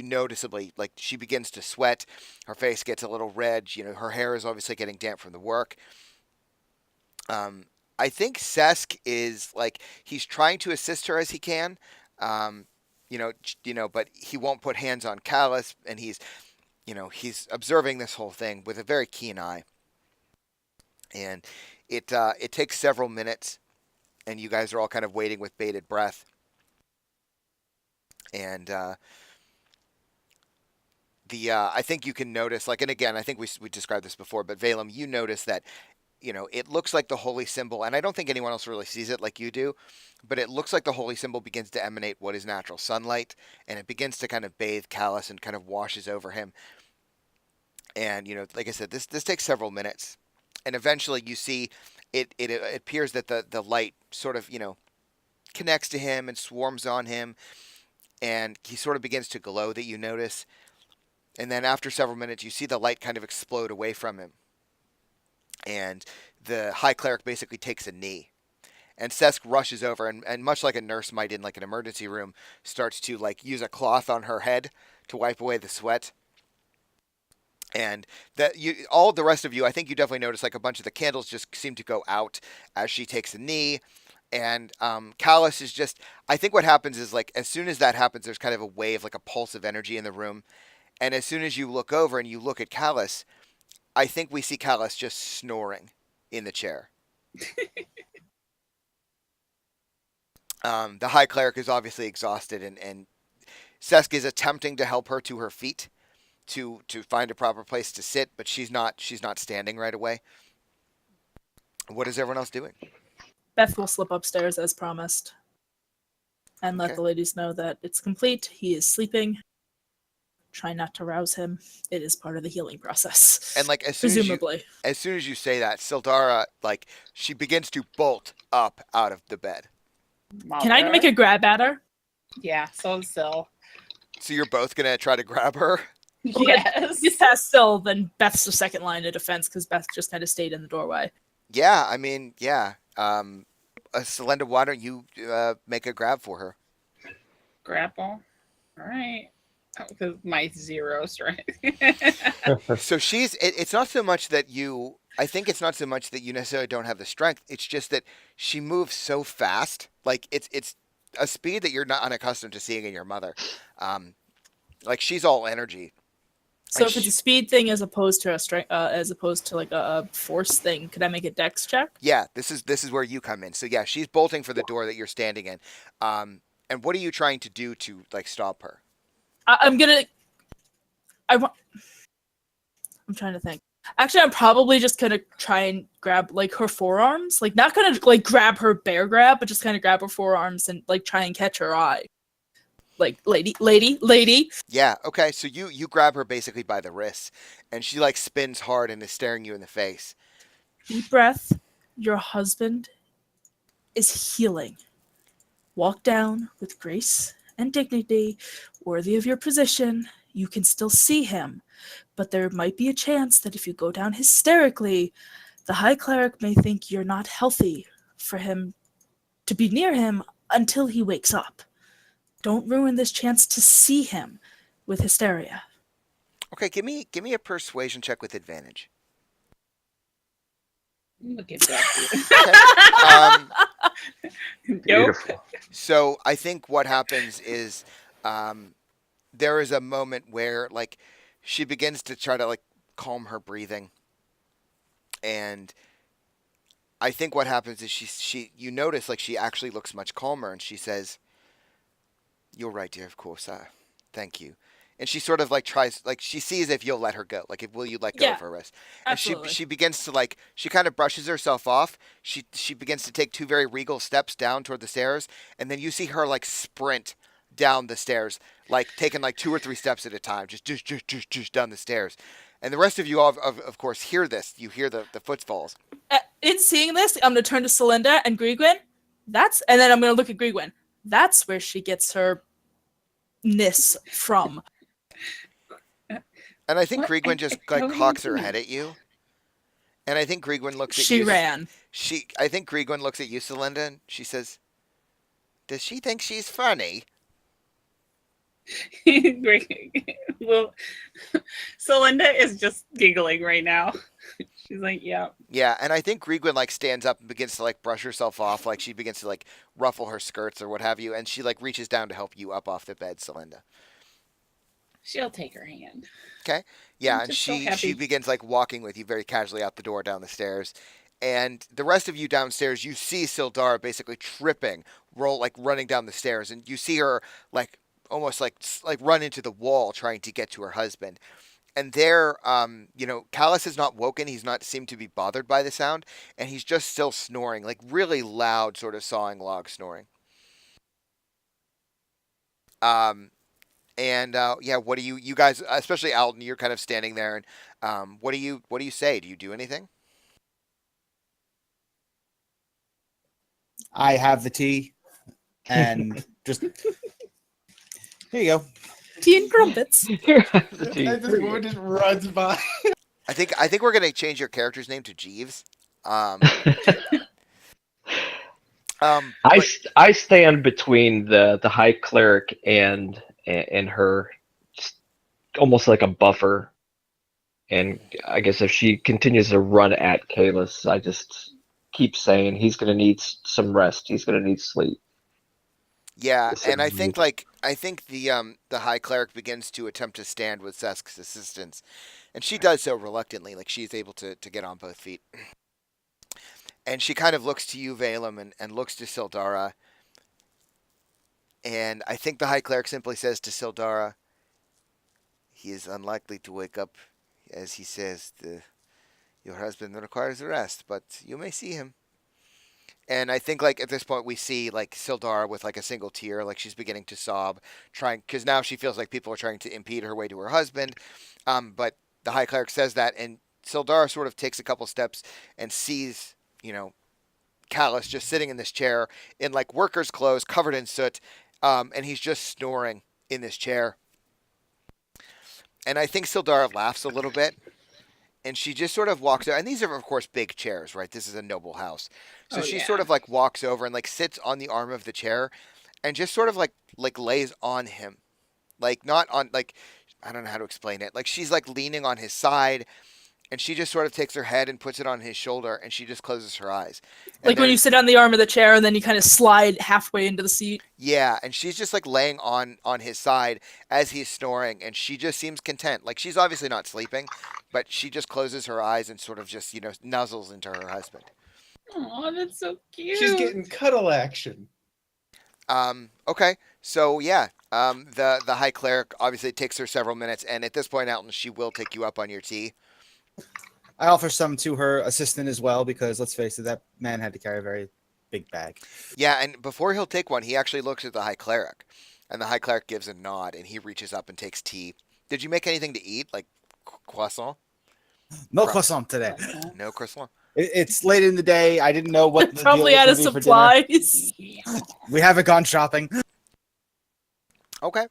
noticeably, like, she begins to sweat. Her face gets a little red. Her hair is obviously getting damp from the work. I think Sesk is like, he's trying to assist her as he can. But he won't put hands on Callus, and he's observing this whole thing with a very keen eye. And it takes several minutes, and you guys are all kind of waiting with bated breath. And I think you can notice, like, and again, I think we described this before, but Valem, you notice that it looks like the holy symbol, and I don't think anyone else really sees it like you do, but it looks like the holy symbol begins to emanate what is natural sunlight, and it begins to kind of bathe Callus and kind of washes over him. And like I said, this takes several minutes, and eventually you see it appears that the light sort of connects to him and swarms on him, and he sort of begins to glow, that you notice. And then after several minutes, you see the light kind of explode away from him. And the High Cleric basically takes a knee. And Sesk rushes over, and much like a nurse might in like an emergency room, starts to like use a cloth on her head to wipe away the sweat. And all the rest of you, I think you definitely notice, like, a bunch of the candles just seem to go out as she takes a knee. And Callus is just, I think what happens is, like, as soon as that happens, there's kind of a wave, like a pulse of energy in the room. And as soon as you look over and you look at Callus, I think we see Callus just snoring in the chair. The High Cleric is obviously exhausted, and Sesk is attempting to help her to her feet to find a proper place to sit, but she's not standing right away. What is everyone else doing? Beth will slip upstairs as promised and let the ladies know that it's complete. He is sleeping. Try not to rouse him. It is part of the healing process. And like as soon as you say that, Sildara, like, she begins to bolt up out of the bed. Can I make a grab at her? Yeah, so Sil. So you're both gonna try to grab her? Yes. Just past Sil, then Beth's the second line of defense because Beth just kind of stayed in the doorway. Yeah, I mean, yeah. Selenda, why don't you make a grab for her? Grapple. All right. Because my 0 strength. So it's not so much that you, I think it's not so much that you necessarily don't have the strength. It's just that she moves so fast. Like, it's a speed that you're not unaccustomed to seeing in your mother. Like, she's all energy. So if it's a speed thing as opposed to a strength, as opposed to like a force thing, could I make a dex check? Yeah, this is where you come in. So yeah, she's bolting for the door that you're standing in. And what are you trying to do to, like, stop her? I'm trying to think. Actually, I'm probably just gonna try and grab like her forearms, like not gonna like grab her bear grab, but just kind of grab her forearms and like try and catch her eye. Like, lady. Yeah, okay. So you grab her basically by the wrists, and she like spins hard and is staring you in the face. Deep breath. Your husband is healing. Walk down with grace and dignity, worthy of your position. You can still see him, but there might be a chance that if you go down hysterically, the High Cleric may think you're not healthy for him to be near him until he wakes up. Don't ruin this chance to see him with hysteria. Okay, give me a persuasion check with advantage. Look at that. Okay. Nope. Beautiful. So I think what happens is um, there is a moment where like she begins to try to like calm her breathing, and I think what happens is she you notice like she actually looks much calmer, and she says, "You're right, dear. Of course. Thank you." And she sort of like tries, like she sees if you'll let her go, like if will you let go Yeah, of her wrist. And absolutely. she begins to like she kind of brushes herself off. She begins to take two very regal steps down toward the stairs, and then you see her like sprint down the stairs, like taking like two or three steps at a time, just down the stairs. And the rest of you all, of course, hear this. You hear the footfalls. In seeing this, I'm gonna turn to Celinda and Grigwin. And then I'm gonna look at Grigwin. That's where she gets her ness from. And I think What Kriegwin are just you like cocks her doing? head at you. And I think Kriegwin looks at She you. ran. I think Kriegwin looks at you, Celinda, and she says, "Does she think she's funny?" Great. Well, so Linda is just giggling right now. She's like, yeah. Yeah, and I think Kriegwin like stands up and begins to like brush herself off, like she begins to like ruffle her skirts or what have you, and she like reaches down to help you up off the bed, Celinda. She'll take her hand. Okay. Yeah, I'm and just so she happy. begins like walking with you very casually out the door down the stairs. And the rest of you downstairs, you see Sildar basically tripping, running down the stairs, and you see her like almost like run into the wall trying to get to her husband. And there, Callus is not woken. He's not seemed to be bothered by the sound, and he's just still snoring, like really loud, sort of sawing log snoring. Um, And yeah, what do you guys, especially Alton, you're kind of standing there, and what do you say? Do you do anything? I have the tea, and just here you go. Tea and crumpets. And this woman just runs by. I think we're gonna change your character's name to Jeeves. Um, I, but I stand between the high cleric and her, just almost like a buffer. And I guess if she continues to run at Kalis, I just keep saying he's going to need some rest. He's going to need sleep. yeah, This and is I think the high cleric begins to attempt to stand with Sesk's assistance, and she does so reluctantly, like she's able to get on both feet. And she kind of looks to you, Valem, and looks to Sildara. And I think the High Cleric simply says to Sildara, "He is unlikely to wake up, as he says. Your husband requires rest, but you may see him." And I think, like, at this point, we see, like, Sildara with, like, a single tear, like, she's beginning to sob, trying, because now she feels like people are trying to impede her way to her husband. But the High Cleric says that, and Sildara sort of takes a couple steps and sees, Callus just sitting in this chair in like worker's clothes, covered in soot, and he's just snoring in this chair. And I think Sildara laughs a little bit, and she just sort of walks over. And these are, of course, big chairs, right? This is a noble house, so Oh, she yeah. sort of like walks over and like sits on the arm of the chair, and just sort of like lays on him, like not on like I don't know how to explain it. Like she's like leaning on his side, and she just sort of takes her head and puts it on his shoulder, and she just closes her eyes. And Like when you sit on the arm of the chair and then you kind of slide halfway into the seat. yeah, and she's just like laying on his side as he's snoring, and she just seems content. Like she's obviously not sleeping, but she just closes her eyes and sort of just nuzzles into her husband. Oh, that's so cute. She's getting cuddle action. Okay, so yeah, the high cleric obviously takes her several minutes, and at this point, Alton, she will take you up on your tea. I offer some to her assistant as well because let's face it, that man had to carry a very big bag. Yeah, and before he'll take one, he actually looks at the high cleric, and the high cleric gives a nod, and he reaches up and takes tea. Did you make anything to eat, like croissant? No croissant today. No croissant. It's late in the day. I didn't know what the Probably deal out was of gonna be for dinner. supplies. We haven't gone shopping. Okay.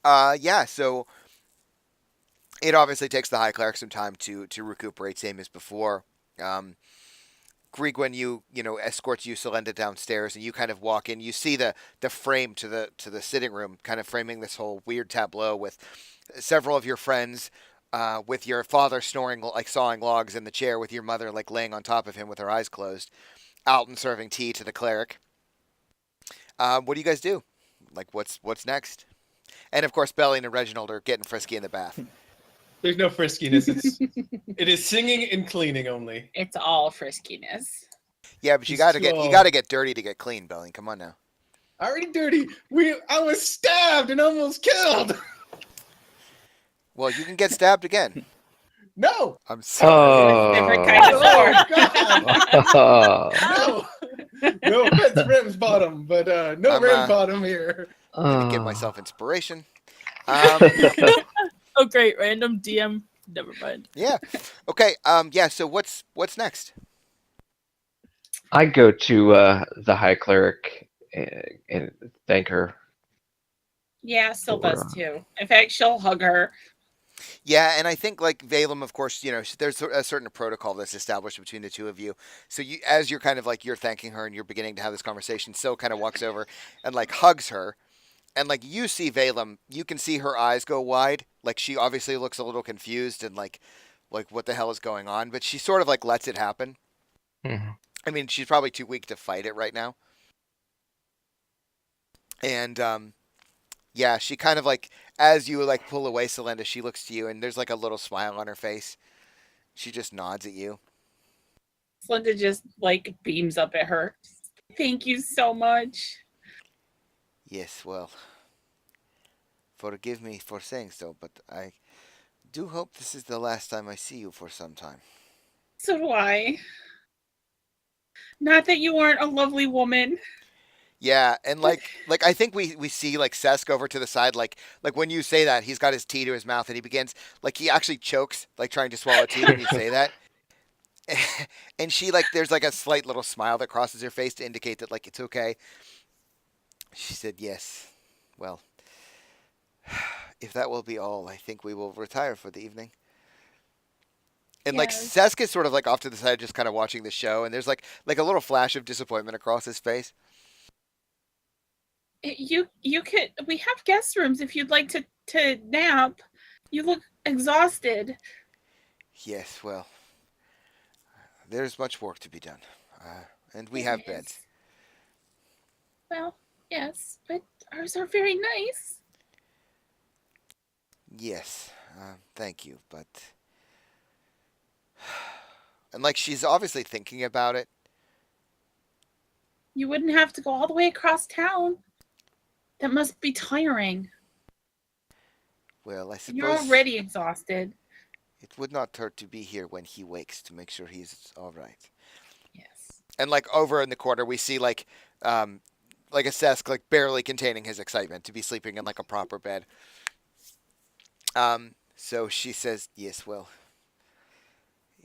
Yeah, so it obviously takes the high cleric some time to recuperate, same as before. Grigwin, escorts you, Selenda, downstairs, and you kind of walk in. You see the frame to the sitting room, kind of framing this whole weird tableau with several of your friends with your father snoring like sawing logs in the chair, with your mother like laying on top of him with her eyes closed, Alton serving tea to the cleric. What do you guys do? Like, what's next? And of course, Belly and Reginald are getting frisky in the bath. There's no friskiness. It is singing and cleaning only. It's all friskiness. Yeah, but you He's gotta get dirty to get clean, Belly. Come on now. Already dirty. I was stabbed and almost killed. Well, you can get stabbed again. No. I'm sorry. Different kind of sword. Oh God. Oh. No. That's Ram's bottom, but no I'm, Ram bottom here. I'm gonna give myself inspiration. Oh, great. Random DM. Never mind. Yeah. Okay. Yeah. So what's next? I go to the High Cleric and thank her. Yeah, Syl does too. In fact, she'll hug her. Yeah, and I think like Valem, of course, there's a certain protocol that's established between the two of you. So you, as you're kind of like you're thanking her and you're beginning to have this conversation, Syl kind of walks over and like hugs her, and like you see Valem, you can see her eyes go wide, like she obviously looks a little confused and like what the hell is going on, but she sort of like lets it happen. Mm-hmm. I mean, she's probably too weak to fight it right now, and yeah, she kind of like, as you like pull away, Celinda, she looks to you and there's like a little smile on her face. She just nods at you. Linda just like beams up at her. Thank you so much. Yes, well, forgive me for saying so, but I do hope this is the last time I see you for some time. So do I. Not that you aren't a lovely woman. Yeah, and like I think we see like Sesk over to the side, like when you say that, he's got his tea to his mouth and he begins like he actually chokes, like trying to swallow tea when you say that. And she like there's like a slight little smile that crosses her face to indicate that like it's okay. She said yes. Well, if that will be all, I think we will retire for the evening. And like Yes. Sesk is sort of like off to the side, just kind of watching the show, and there's like a little flash of disappointment across his face. You could. We have guest rooms if you'd like to nap. You look exhausted. Yes, well, there's much work to be done, and we have beds. Well, yes, but ours are very nice. Yes, thank you, but and like she's obviously thinking about it. You wouldn't have to go all the way across town. That must be tiring. Well, I And suppose you're already exhausted. it would not hurt to be here when he wakes to make sure he's all right. Yes. And like over in the corner, we see like a Sesk like barely containing his excitement to be sleeping in like a proper bed. So she says, "Yes, well,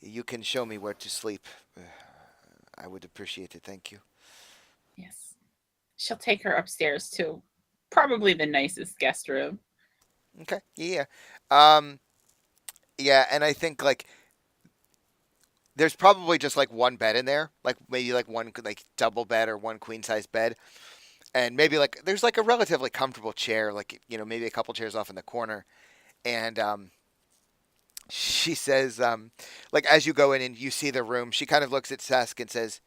you can show me where to sleep. I would appreciate it. Thank you." Yes. She'll take her upstairs to probably the nicest guest room. Okay. Yeah. Yeah, and I think like there's probably just like one bed in there, like maybe like one like double bed or one queen size bed, and maybe like there's like a relatively comfortable chair, like maybe a couple chairs off in the corner, and she says like as you go in and you see the room, she kind of looks at Sesk and says,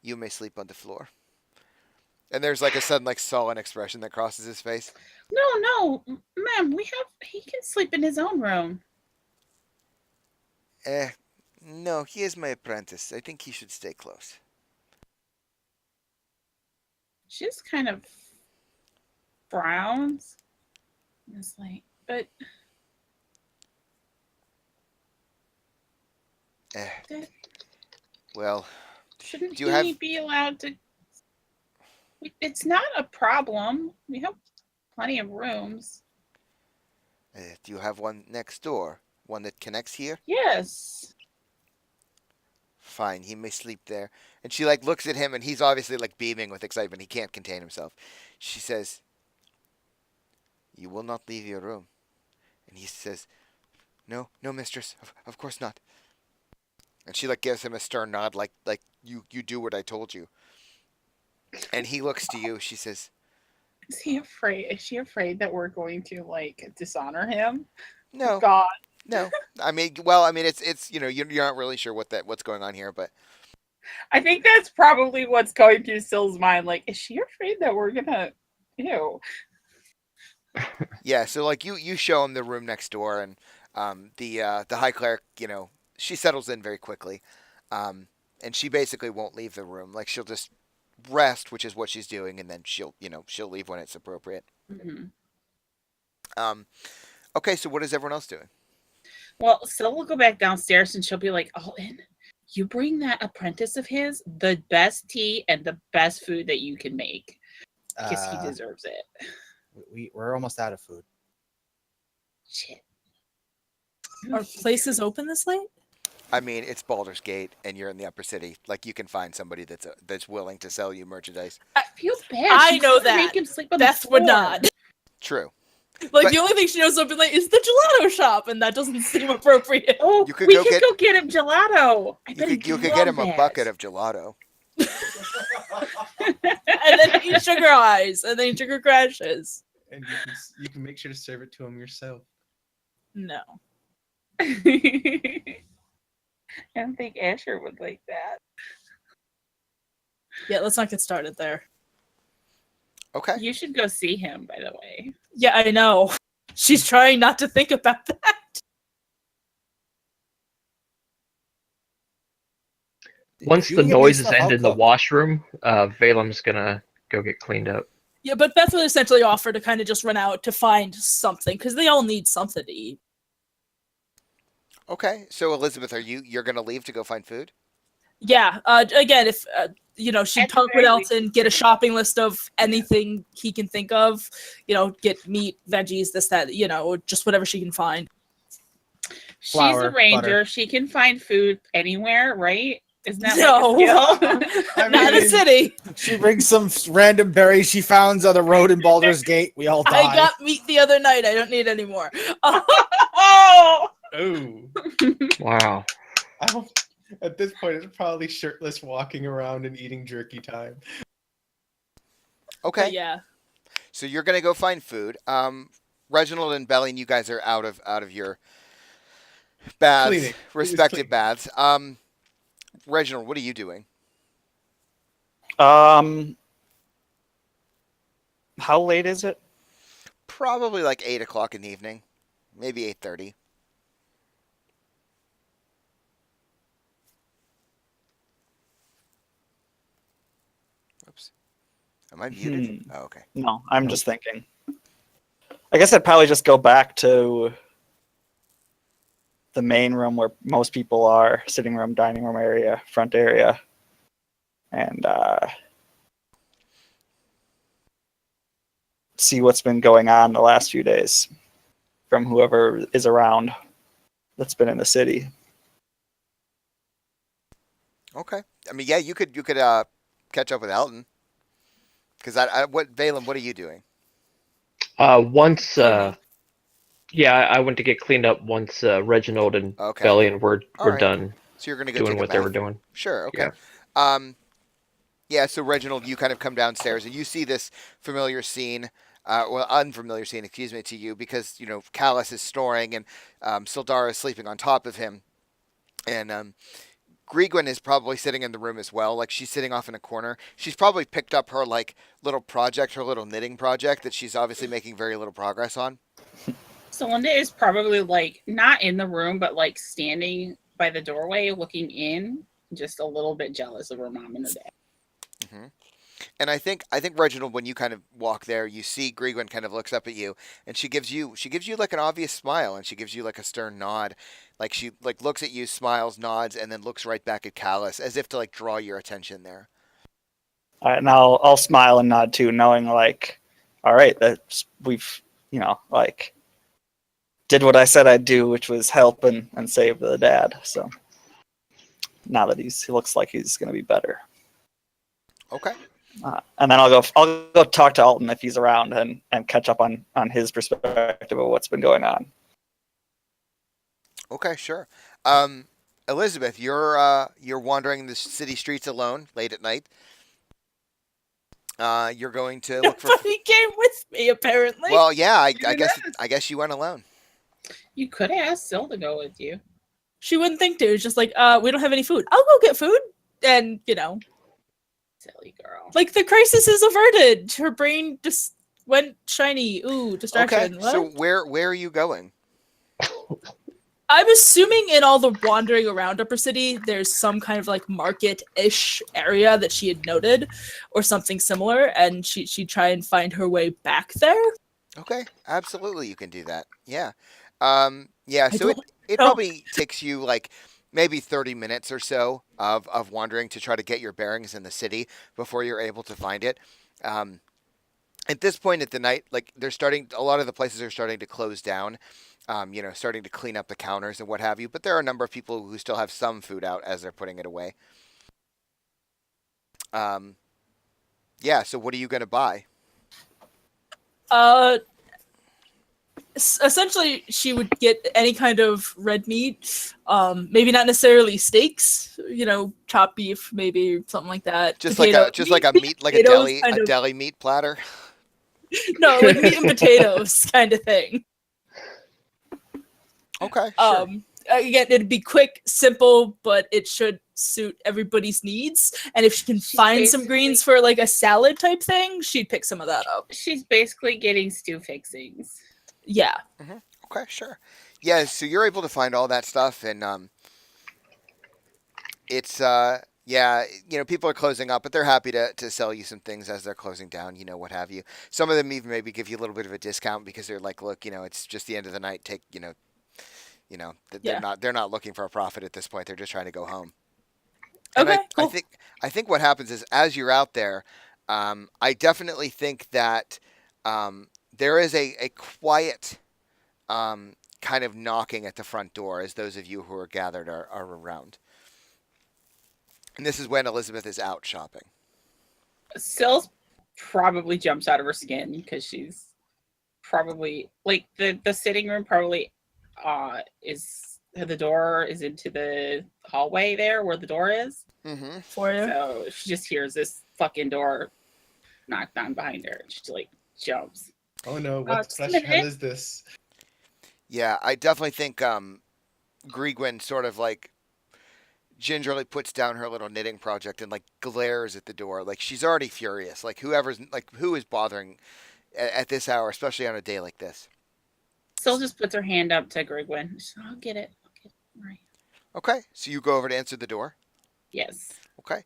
"You may sleep on the floor." And there's like a sudden like sullen expression that crosses his face. No, ma'am, he can sleep in his own room. No, he is my apprentice. I think he should stay close. She's kind of frowns. It's like, but that- Well, shouldn't do you he have- be allowed to? It's not a problem. We have plenty of rooms. do you have one next door? One that connects here? Yes. Fine, he may sleep there. And she like looks at him and he's obviously like beaming with excitement. He can't contain himself. She says, "You will not leave your room." And he says, "No, no, mistress. Of course not." And she like gives him a stern nod like you do what I told you. And he looks to you. She says, Is he afraid? Is she afraid that we're going to like dishonor him? "No. God. No, I mean, well, I mean, it's you're not really sure what's going on here, but I think that's probably what's going through Syl's mind. Like, is she afraid that we're gonna? Ew. yeah. So like you show him the room next door, and the high cleric, she settles in very quickly, and she basically won't leave the room. Like she'll just rest, which is what she's doing, and then she'll leave when it's appropriate. Mm-hmm. Um, okay, so what is everyone else doing? Well, Syl will go back downstairs and she'll be like, Alton, you bring that apprentice of his the best tea and the best food that you can make because he deserves it. We're almost out of food. Shit. Are places open this late? I mean, it's Baldur's Gate, and you're in the upper city. Like you can find somebody that's willing to sell you merchandise. I feel bad. I She's know gonna that. Make him sleep on Beth the would floor. not. True. Like But- the only thing she knows open late is the gelato shop, and that doesn't seem appropriate. Oh, You could we go could get- go get him gelato. I bet You he'd could love get him a that. bucket of gelato. And then eat sugar eyes, and then sugar crashes. And you can make sure to serve it to him yourself. No. I don't think Asher would like that. Yeah, let's not get started there. Okay. You should go see him, by the way. Yeah, I know. She's trying not to think about that. Once You the can get me noises stuff, end I'll in the cook. washroom, Valem's gonna go get cleaned up. Yeah, but Beth would essentially offer to kind of just run out to find something, because they all need something to eat. Okay. So Elizabeth, you're gonna leave to go find food? Yeah, again, if, she'd At the talk with very least. Elton, get a shopping list of anything he can think of, get meat, veggies, this, that, just whatever she can find. She's Flour, a ranger. butter. She can find food anywhere, right? Isn't that No. like a skill? I Not in the mean- city. She brings some random berries she found on the road in Baldur's Gate. We all die. I got meat the other night. I don't need any more. Oh! Oh. Wow. At this point, it's probably shirtless walking around and eating jerky time. Okay. But yeah. So you're gonna go find food. Reginald and Bellion, you guys are out of your baths, Cleaning. respective baths. Reginald, what are you doing? How late is it? Probably like 8 o'clock in the evening, maybe 8:30. Oops. Am I muted? Oh, okay. No, I'm just thinking. I guess I'd probably just go back to the main room where most people are, sitting room, dining room area, front area, and see what's been going on the last few days from whoever is around that's been in the city. Okay. I mean, yeah, you could catch up with Elton. Because Valem, what are you doing? Once, I went to get cleaned up once Reginald and Okay. Bellion were All right. done So you're gonna go doing take a what they were bath. doing. Sure. Okay. Yeah. So Reginald, you kind of come downstairs and you see this familiar scene. Unfamiliar scene, excuse me, to you because Callus is snoring and Sildara is sleeping on top of him, and Grigwin is probably sitting in the room as well. Like she's sitting off in a corner. She's probably picked up her little project, her little knitting project that she's obviously making very little progress on. So Linda is probably not in the room, but standing by the doorway, looking in, just a little bit jealous of her mom and her dad. Mm-hmm. And I think Reginald, when you kind of walk there, you see Grigwin kind of looks up at you, and she gives you like an obvious smile, and she gives you like a stern nod, like she looks at you, smiles, nods, and then looks right back at Callus as if to draw your attention there. And I'll smile and nod too, knowing all right, that we've did what I said I'd do, which was help and save the dad. So now that he looks like he's going to be better. Okay. And then I'll go talk to Alton if he's around and catch up on his perspective of what's been going on. Okay, sure. Elizabeth, you're wandering the city streets alone late at night. You're going to look for. Nobody came with me, apparently. Well, yeah, I guess you went alone. You could ask Syl to go with you. She wouldn't think to. It's just like, we don't have any food. I'll go get food. And, Silly girl. like the crisis is averted. Her brain just went shiny. Ooh, Okay, distraction. What? so where are you going? I'm assuming in all the wandering around Upper City, there's some kind of like market-ish area that she had noted, or something similar, and she'd try and find her way back there. Okay, absolutely, you can do that. Yeah, yeah. I So it don't it know. probably takes you like maybe 30 minutes or so of wandering to try to get your bearings in the city before you're able to find it. Um, at this point at the night, like a lot of the places are starting to close down. Starting to clean up the counters and what have you. But there are a number of people who still have some food out as they're putting it away. Um, yeah. So what are you going to buy? Essentially, she would get any kind of red meat. Maybe not necessarily steaks. Chopped beef, maybe something like that. Just Potato, like a meat, like potatoes, kind a of. deli meat platter. No, like meat and potatoes kind of thing. Okay, sure. Again, it'd be quick, simple, but it should suit everybody's needs. And if she can find some greens for like a salad type thing, she'd pick some of that up. She's basically getting stew fixings. Yeah. Okay, sure. Yeah, so you're able to find all that stuff, and it's yeah, people are closing up, but they're happy to sell you some things as they're closing down, what have you. Some of them even maybe give you a little bit of a discount because they're like, look, it's just the end of the night. Take, they're not looking for a profit at this point. They're just trying to go home. And Okay, cool. I think what happens is as you're out there, I definitely think that there is a quiet kind of knocking at the front door as those of you who are gathered are around. And this is when Elizabeth is out shopping. Syl probably jumps out of her skin because she's probably like the sitting room probably is the door is into the hallway there where the door is. Mm-hmm. For you. So she just hears this fucking door knocked on behind her and she like jumps. Oh no, what just a fresh minute. hell is this? Yeah, I definitely think Grigwin sort of like gingerly puts down her little knitting project and like glares at the door. Like she's already furious. Like who is bothering at this hour, especially on a day like this. Syl just puts her hand up to Grigwin. She's like, I'll get it. Right. Okay, so you go over to answer the door. Yes. Okay.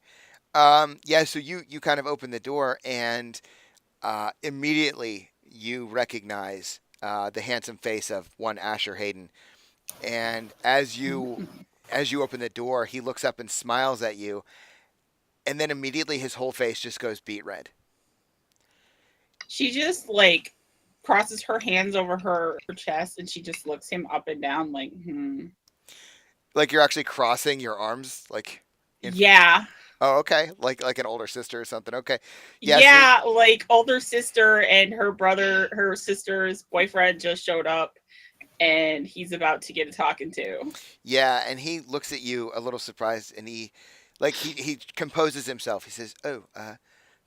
Yeah, so you kind of open the door and immediately you recognize the handsome face of one Asher Hayden. And as you open the door, he looks up and smiles at you, and then immediately his whole face just goes beet red. She just like crosses her hands over her chest and she just looks him up and down like, Like you're actually crossing your arms, like. Yeah. Oh, okay. Like an older sister or something. Okay. Yeah, like older sister and her sister's boyfriend just showed up and he's about to get a talking to. Yeah, and he looks at you a little surprised and he composes himself. He says, "Oh,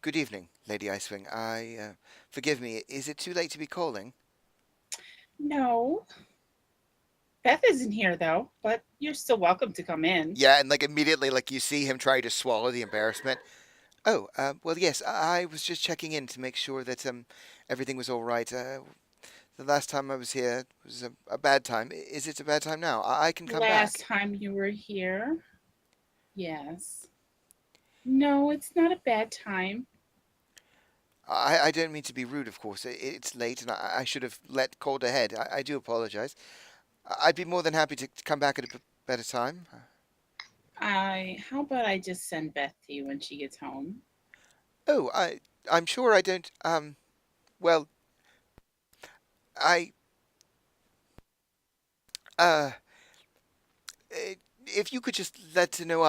good evening, Lady Icewing. Forgive me, is it too late to be calling?" No. Beth isn't here though, but you're still welcome to come in. Yeah, and like immediately like you see him try to swallow the embarrassment. Oh, well, yes, I was just checking in to make sure that everything was all right. The last time I was here was a bad time. Is it a bad time now? I can come Last back. time you were here? Yes. No, it's not a bad time. I don't mean to be rude, of course. It's late, and I should have let called ahead. I do apologize. I'd be more than happy to come back at a better time. How about I just send Beth to you when she gets home? Oh, I'm sure I don't. Well, I. Uh, if you could just let her know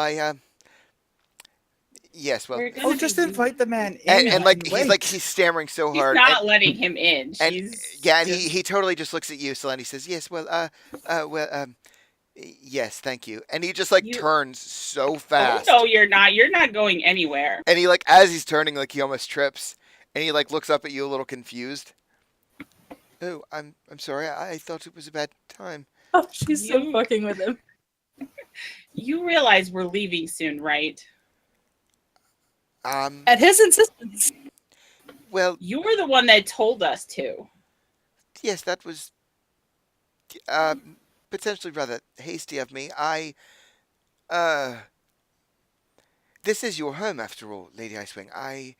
Yes, well. Oh, just invite the man in. And like he's stammering so She's hard. not letting him in. And She's yeah, and he totally just looks at you, Selene. He says, "Yes, well, yes, thank you." And he just like turns so fast. Oh no, you're not. You're not going anywhere. And he like as he's turning, like he almost trips, and he like looks up at you a little confused. Oh, I'm sorry. I thought it was a bad time. Oh, she's so You- fucking with him. You realize we're leaving soon, right? Um, At his insistence. well, You were the one that told us to. yes, that was uh potentially rather hasty of me. Uh, this is your home after all, Lady Icewing. I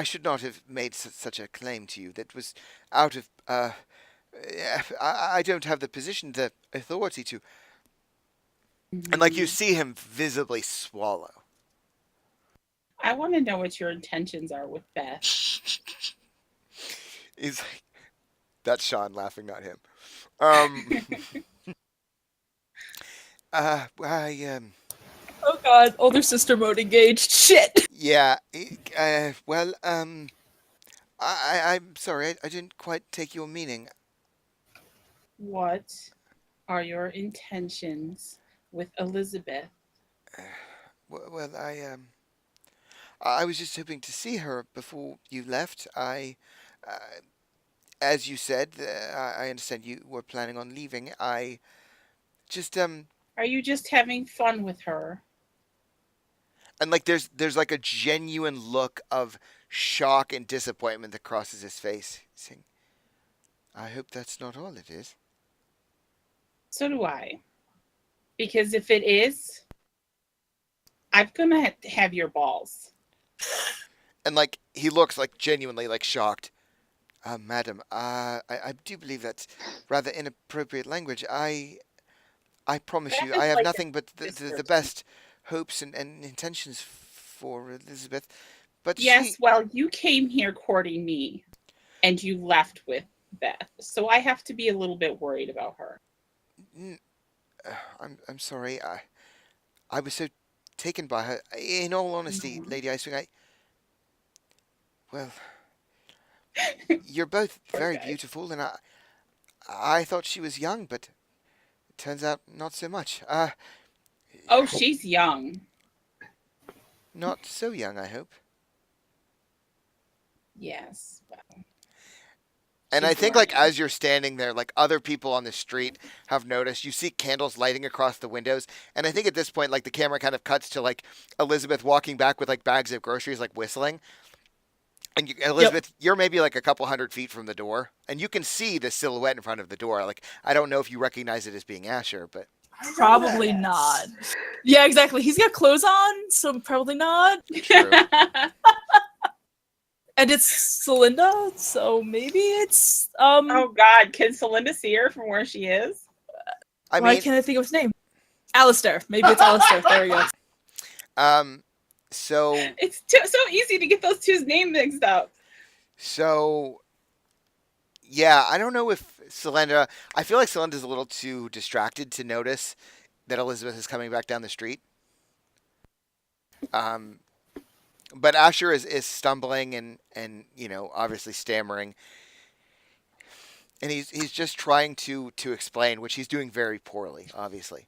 should not have made such a claim to you. That was out of I don't have the position, the authority to. And like you see him visibly swallow. I want to know what your intentions are with Beth. He's like, that's Sean laughing, not him. Um, I Oh god, older sister mode engaged. Shit. yeah. Well, I'm sorry. I didn't quite take your meaning. What are your intentions with Elizabeth? Well, I was just hoping to see her before you left. Uh, as you said, I understand you were planning on leaving. I just Are you just having fun with her? and like there's like a genuine look of shock and disappointment that crosses his face. Saying, I hope that's not all it is. So do I. Because if it is, I'm gonna have your balls. And like he looks like genuinely like shocked. Madam, I do believe that's rather inappropriate language. I promise Beth you, is I have like nothing but this the person. best hopes and intentions for Elizabeth. But Yes, she, well, you came here courting me, and you left with Beth. So I have to be a little bit worried about her. n- I'm sorry. I was so taken by her. In all honesty, Mhm. Lady Icewing, well, you're both Poor very guy. beautiful, and I thought she was young, but it turns out not so much. Oh, she's young. Not so young, I hope. Yes. Well, And I she's think like learning. as you're standing there, like other people on the street have noticed. You see candles lighting across the windows, and I think at this point, like the camera kind of cuts to like Elizabeth walking back with like bags of groceries, like whistling. And Yep. Elizabeth, you're maybe like a couple 100 feet from the door, and you can see the silhouette in front of the door. Like I don't know if you recognize it as being Asher, but Probably not. Yeah, exactly. He's got clothes on, so probably not. true. And it's Celinda, so maybe it's Oh God, can Celinda see her from where she is? I why mean, can't I think of his name? Alistair. Maybe it's Alistair. There we go. um, so It's so easy to get those two's name mixed up. so yeah, I don't know if Celinda. I feel like Celinda's a little too distracted to notice that Elizabeth is coming back down the street. Um, but Asher is stumbling and obviously stammering, and he's just trying to explain, which he's doing very poorly, obviously.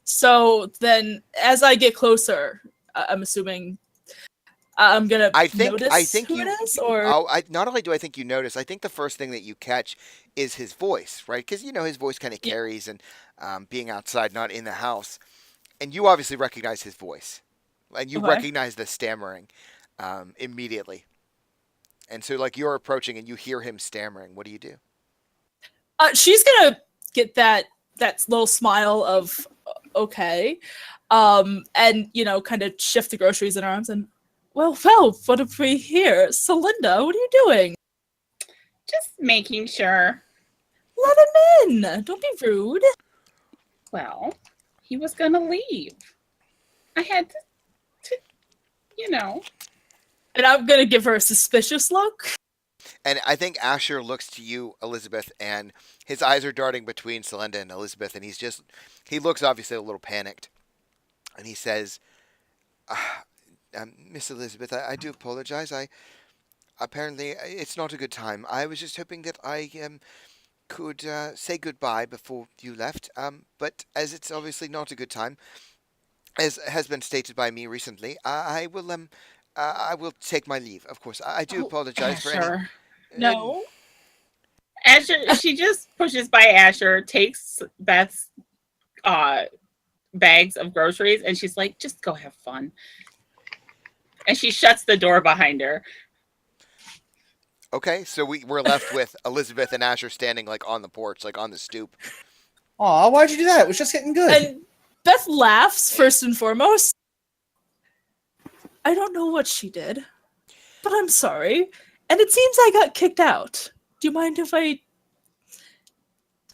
So then, as I get closer, I'm assuming I'm gonna I notice think who you. it is, or I not only do I think you notice, I think the first thing that you catch is his voice, right? Because his voice kind of Yeah. carries, and being outside, not in the house, and you obviously recognize his voice, and you Okay. recognize the stammering immediately. And so, like, you're approaching and you hear him stammering. What do you do? she's gonna get that little smile of okay, and kind of shift the groceries in her arms and well, what have we here, Celinda? What are you doing? Just making sure. Let him in. Don't be rude. Well, he was gonna leave. I had to And I'm gonna give her a suspicious look. And I think Asher looks to you, Elizabeth, and his eyes are darting between Celinda and Elizabeth, and he looks obviously a little panicked. And he says, Miss Elizabeth, I do apologize. Apparently, it's not a good time. I was just hoping that I could say goodbye before you left. But as it's obviously not a good time, as has been stated by me recently, I will take my leave. Of course, I do Oh, apologize for any. Asher. No. Asher, she just pushes by Asher, takes Beth's bags of groceries, and she's like, just go have fun. And she shuts the door behind her. Okay, so we're left with Elizabeth and Asher standing like on the porch, like on the stoop. Aw, why'd you do that? It was just getting good. And Beth laughs first and foremost. I don't know what she did, but I'm sorry. And it seems I got kicked out. Do you mind if I...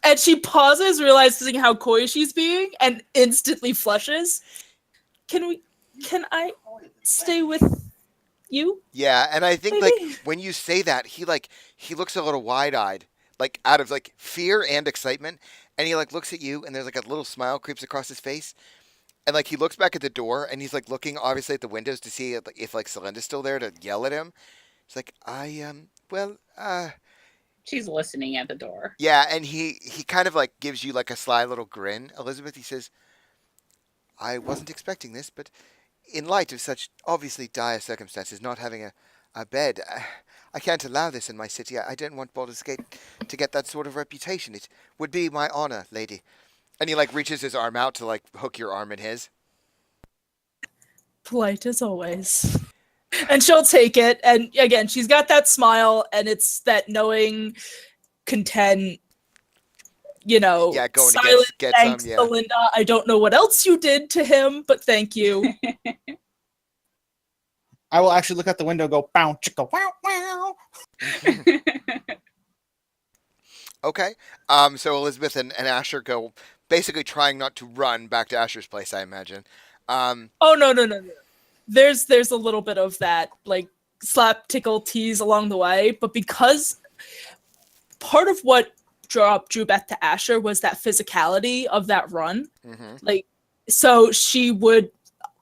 And she pauses, realizing how coy she's being, and instantly flushes. Can I stay with you? Yeah, and I think Maybe. like when you say that, he looks a little wide-eyed, like out of like fear and excitement, and he like looks at you, and there's like a little smile creeps across his face, and like he looks back at the door, and he's like looking obviously at the windows to see if like Celinda's still there to yell at him. It's like She's listening at the door. yeah, and he kind of like gives you like a sly little grin, Elizabeth. He says, "I wasn't expecting this, but in light of such obviously dire circumstances, not having a bed, I can't allow this in my city. I don't want Baldur's Gate to get that sort of reputation. It would be my honor, lady." And he like reaches his arm out to like hook your arm in his. Polite as always. And she'll take it. And again, she's got that smile, and it's that knowing, content, Yeah, going to silent get thanks, some. Yeah. Belinda. I don't know what else you did to him, but thank you. I will actually look out the window and go, bow, chicka, wow, wow. Okay. So Elizabeth and Asher go basically trying not to run back to Asher's place, I imagine. Oh, no. There's a little bit of that, like, slap, tickle, tease along the way, but because part of what drew Beth to Asher was that physicality of that run. Mm-hmm. Like, so she would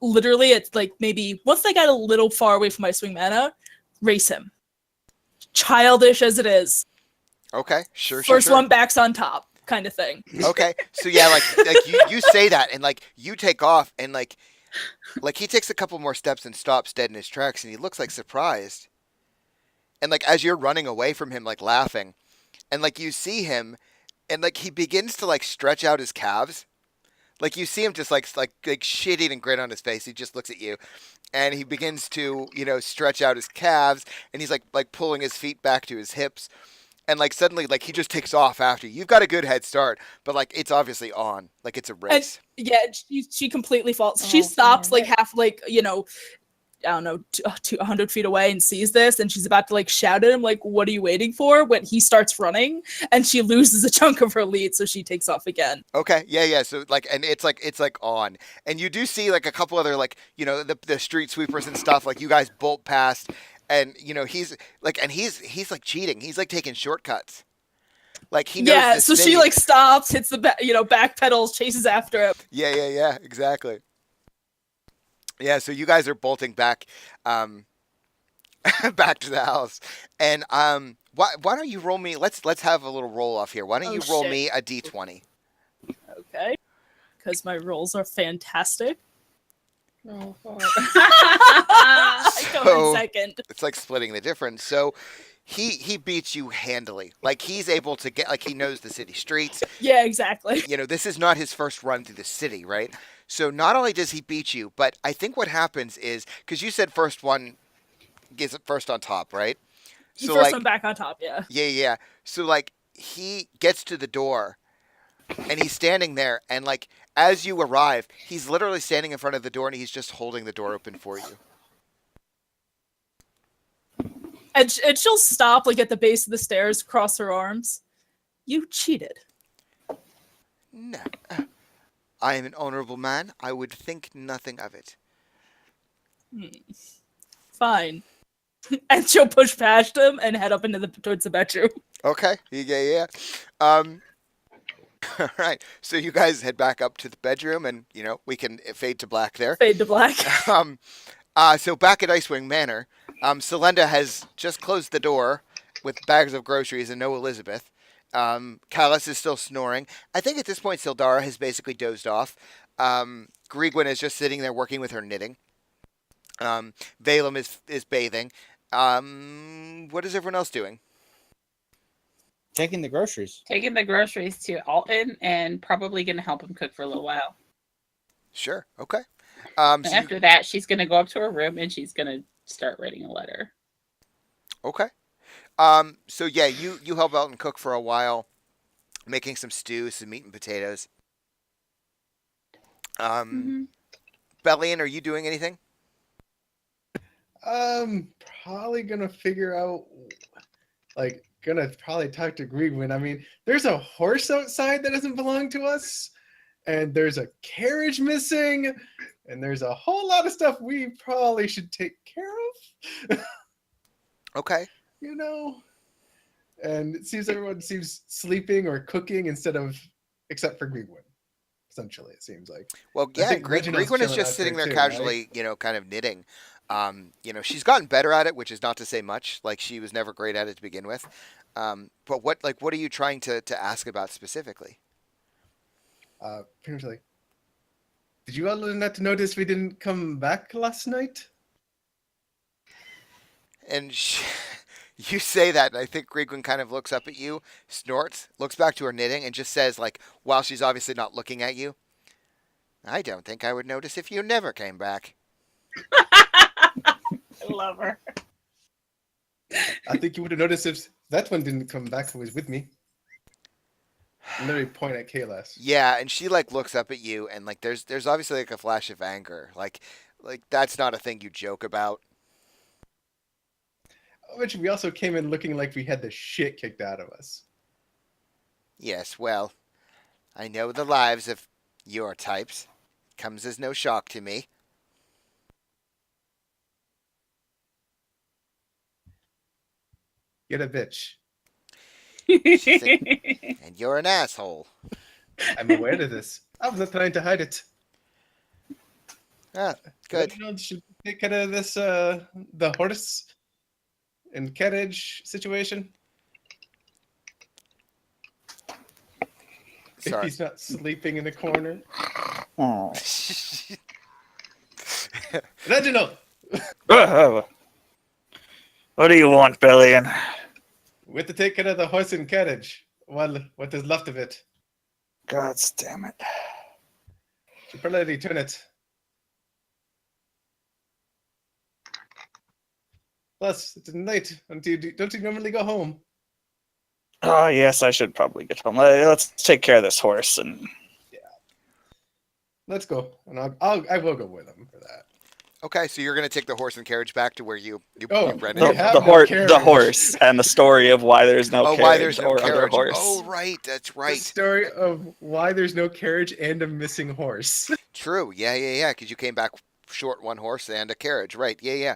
literally, it's like maybe once they got a little far away from my swing mana, race him. Childish as it is. Okay. Sure. First one backs on top, kind of thing. Okay. So yeah, like you say that, and like you take off, and like he takes a couple more steps and stops dead in his tracks, and he looks like surprised. And like as you're running away from him, like laughing, and like you see him, and like he begins to like stretch out his calves. Like you see him just like shit-eating grin on his face. He just looks at you, and he begins to stretch out his calves, and he's like pulling his feet back to his hips, and like suddenly like he just takes off after you. You've got a good head start, but like it's obviously on, like it's a race. And yeah, she completely falls. She stops like half, like, I don't know, 100 feet away and sees this, and she's about to like shout at him, like, "What are you waiting for?" When he starts running, and she loses a chunk of her lead, so she takes off again. Okay, yeah. So like, and it's like on, and you do see like a couple other like the street sweepers and stuff. Like you guys bolt past, and he's like, and he's like cheating. He's like taking shortcuts. Like he knows. Yeah, this so city. she like stops, hits the back pedals, chases after him. Yeah, exactly. Yeah, so you guys are bolting back, back to the house, and why don't you roll me? Let's have a little roll off here. Why don't you roll me a d20? Okay, because my rolls are fantastic. Oh, I go in second. It's like splitting the difference. So he beats you handily. Like he's able to get, like he knows the city streets. Yeah, exactly. This is not his first run through the city, right? So not only does he beat you, but I think what happens is, because you said first one gets it first on top, right? So First one back on top, yeah. Yeah. So like he gets to the door, and he's standing there, and like as you arrive, he's literally standing in front of the door, and he's just holding the door open for you. And she'll stop like at the base of the stairs, cross her arms. You cheated. No. I am an honorable man. I would think nothing of it. Fine. And she'll push past him and head up towards the bedroom. Okay. Yeah. All right. So you guys head back up to the bedroom, and we can fade to black there. Fade to black. So back at Icewing Manor, Celinda has just closed the door with bags of groceries and no Elizabeth. Callus is still snoring. I think at this point Sildara has basically dozed off. Grigwin is just sitting there working with her knitting. Valem is bathing. What is everyone else doing? Taking the groceries. Taking the groceries to Alton and probably going to help him cook for a little while. Sure. Okay. And So after that, she's going to go up to her room and she's going to start writing a letter. okay. So yeah, you help out and cook for a while, making some stew, some meat and potatoes. Bellion, are you doing anything? Probably gonna figure out, like, gonna probably talk to Greenwin. I mean, there's a horse outside that doesn't belong to us, and there's a carriage missing, and there's a whole lot of stuff we probably should take care of. Okay. You know? And it seems everyone seems sleeping or cooking except for Greenwin. Essentially, it seems like. Well, I yeah, think Reginald's Greenwin is chilling just out sitting there too, casually, kind of knitting. She's gotten better at it, which is not to say much. Like she was never great at it to begin with. But what are you trying to ask about specifically? Pretty much like, did you all not notice we didn't come back last night? And you say that, and I think Greenwin kind of looks up at you, snorts, looks back to her knitting, and just says, like, while she's obviously not looking at you, I don't think I would notice if you never came back. I love her. I think you would have noticed if that one didn't come back who was with me. Literally point at Kalas. Yeah, and she like looks up at you, and like there's obviously like a flash of anger, like that's not a thing you joke about. Which we also came in looking like we had the shit kicked out of us. Yes, well, I know the lives of your types. Comes as no shock to me. You're a bitch. And you're an asshole. I'm aware of this. I was not trying to hide it. Ah, good. Reginald should take care of this, the horse and carriage situation. If Sorry. he's not sleeping in the corner. Oh. Reginald! What do you want, Bellion? We have to take care of the horse and carriage. Well, what is left of it. God damn it. Should probably return it. Plus, it's night. Don't you normally go home? Oh, yes, I should probably get home. Let's take care of this horse and... Let's go. And I will go with him for that. Okay, so you're gonna take the horse and carriage back to where you Oh, rented we it. have the, no carriage. the horse and the story of why there's no carriage Why there's no or other carriage? horse. Oh, right, that's The right. story of why there's no carriage and a missing horse. True. Yeah. Because you came back short one horse and a carriage. Right. Yeah.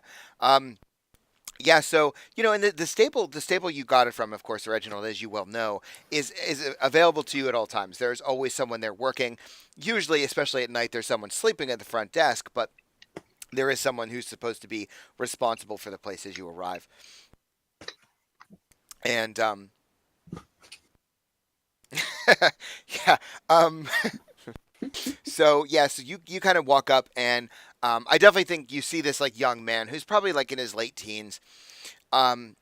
Yeah. So and the stable you got it from, of course, Reginald, as you well know, is available to you at all times. There's always someone there working. Usually, especially at night, there's someone sleeping at the front desk, but there is someone who's supposed to be responsible for the place as you arrive. And yeah. So you kind of walk up, and I definitely think you see this like young man who's probably like in his late teens, and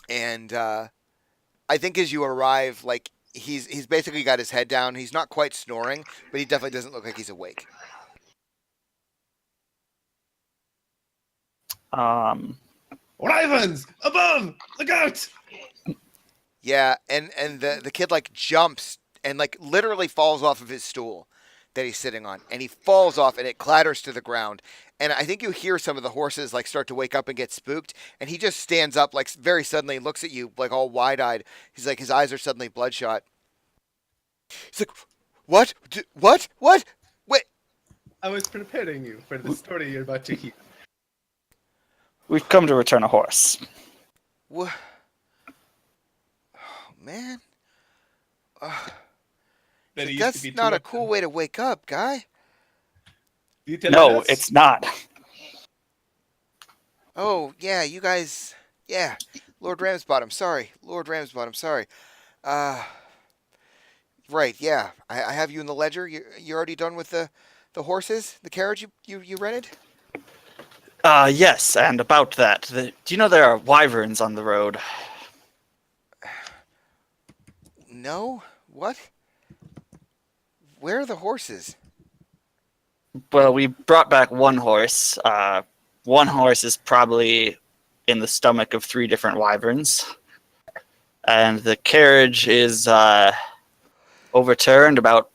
I think as you arrive, like he's basically got his head down. He's not quite snoring, but he definitely doesn't look like he's awake. Ravens! Above! Look out! Yeah, and the kid like jumps and like literally falls off of his stool that he's sitting on, and he falls off and it clatters to the ground. And I think you hear some of the horses like start to wake up and get spooked, and he just stands up like very suddenly and looks at you like all wide-eyed. He's like, his eyes are suddenly bloodshot. He's like, what? What? Wait. I was preparing you for the story you're about to hear. We've come to return a horse. What? Oh, man. That he used to That's be not a too cool way to wake up, guy. You tell No, us? it's not. Oh, yeah, you guys. Yeah. Lord Ramsbottom, sorry. Right, yeah. I have you in the ledger. You're already done with the horses? The carriage you rented? Yes, and about that. Do you know there are wyverns on the road? No? What? Where are the horses? Well, we brought back one horse. One horse is probably in the stomach of 3 different wyverns. And the carriage is overturned about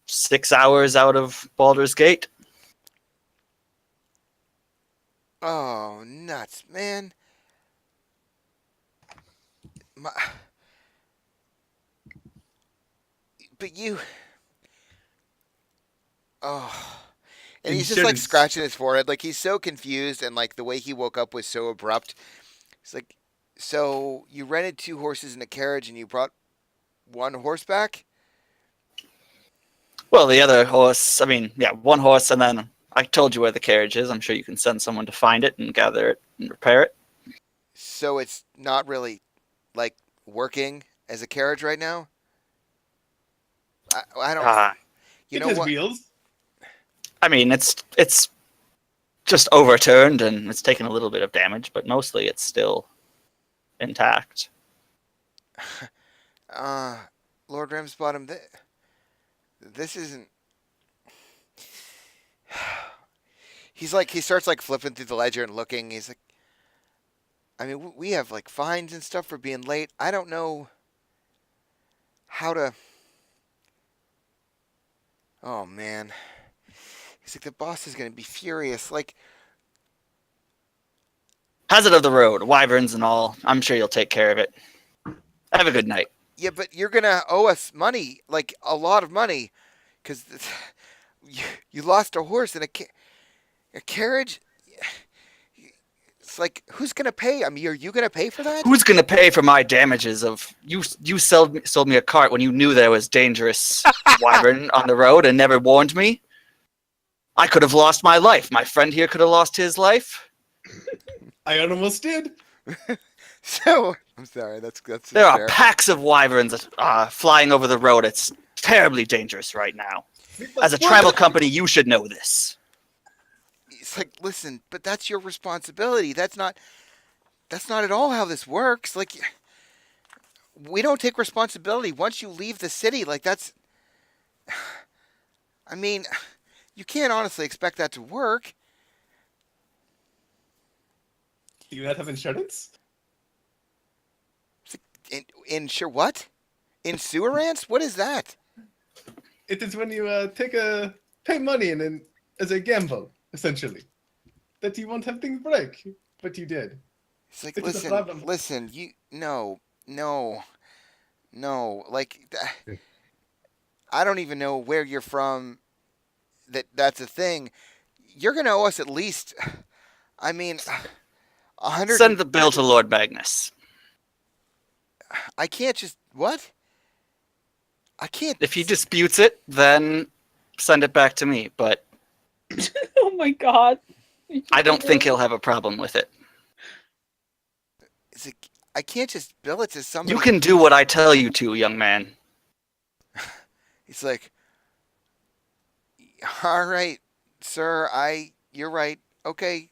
6 hours out of Baldur's Gate. Oh, nuts, man. My... But you... Oh... And he's just like Insurance. scratching his forehead, like he's so confused, and like the way he woke up was so abrupt. It's like, so you rented 2 horses and a carriage, and you brought 1 horse back? Well, the other horse, one horse, and then I told you where the carriage is. I'm sure you can send someone to find it and gather it and repair it. So it's not really like working as a carriage right now. I don't. You It know has what? wheels. It's just overturned and it's taken a little bit of damage, but mostly it's still intact. Lord Ramsbottom, this isn't. He's like, he starts like flipping through the ledger and looking. He's like, I mean, we have like fines and stuff for being late. I don't know how to. Oh man. He's like, the boss is going to be furious. Like, Hazard of the road, wyverns and all. I'm sure you'll take care of it. Have a good night. yeah, but you're going to owe us money, like a lot of money, because you lost a horse and a carriage. It's like, who's going to pay? I mean, are you going to pay for that? Who's gonna pay for my damages of you sold me a cart when you knew there was dangerous wyvern on the road and never warned me? I could have lost my life. My friend here could have lost his life. I almost did. So, I'm sorry, that's There are fair. packs of wyverns flying over the road. It's terribly dangerous right now. As a travel company, you should know this. It's like, listen, but that's your responsibility. That's not at all how this works. Like, we don't take responsibility once you leave the city. Like, that's, I mean, you can't honestly expect that to work. Do you not have insurance? Insure what? Insurance? What is that? It is when you pay money and then as a gamble, essentially, that you won't have things break, but you did. It's like, It is a problem. listen, no. Like, I don't even know where you're from. That's a thing. You're gonna owe us at least, I mean, 100. Send the bill to Lord Magnus. I can't just what? I can't. If he disputes it, then send it back to me. But Oh my god. I don't think he'll have a problem with it. It's like, I can't just bill it to somebody. You can do what I tell you to, young man. He's like, all right, sir. You're right. Okay.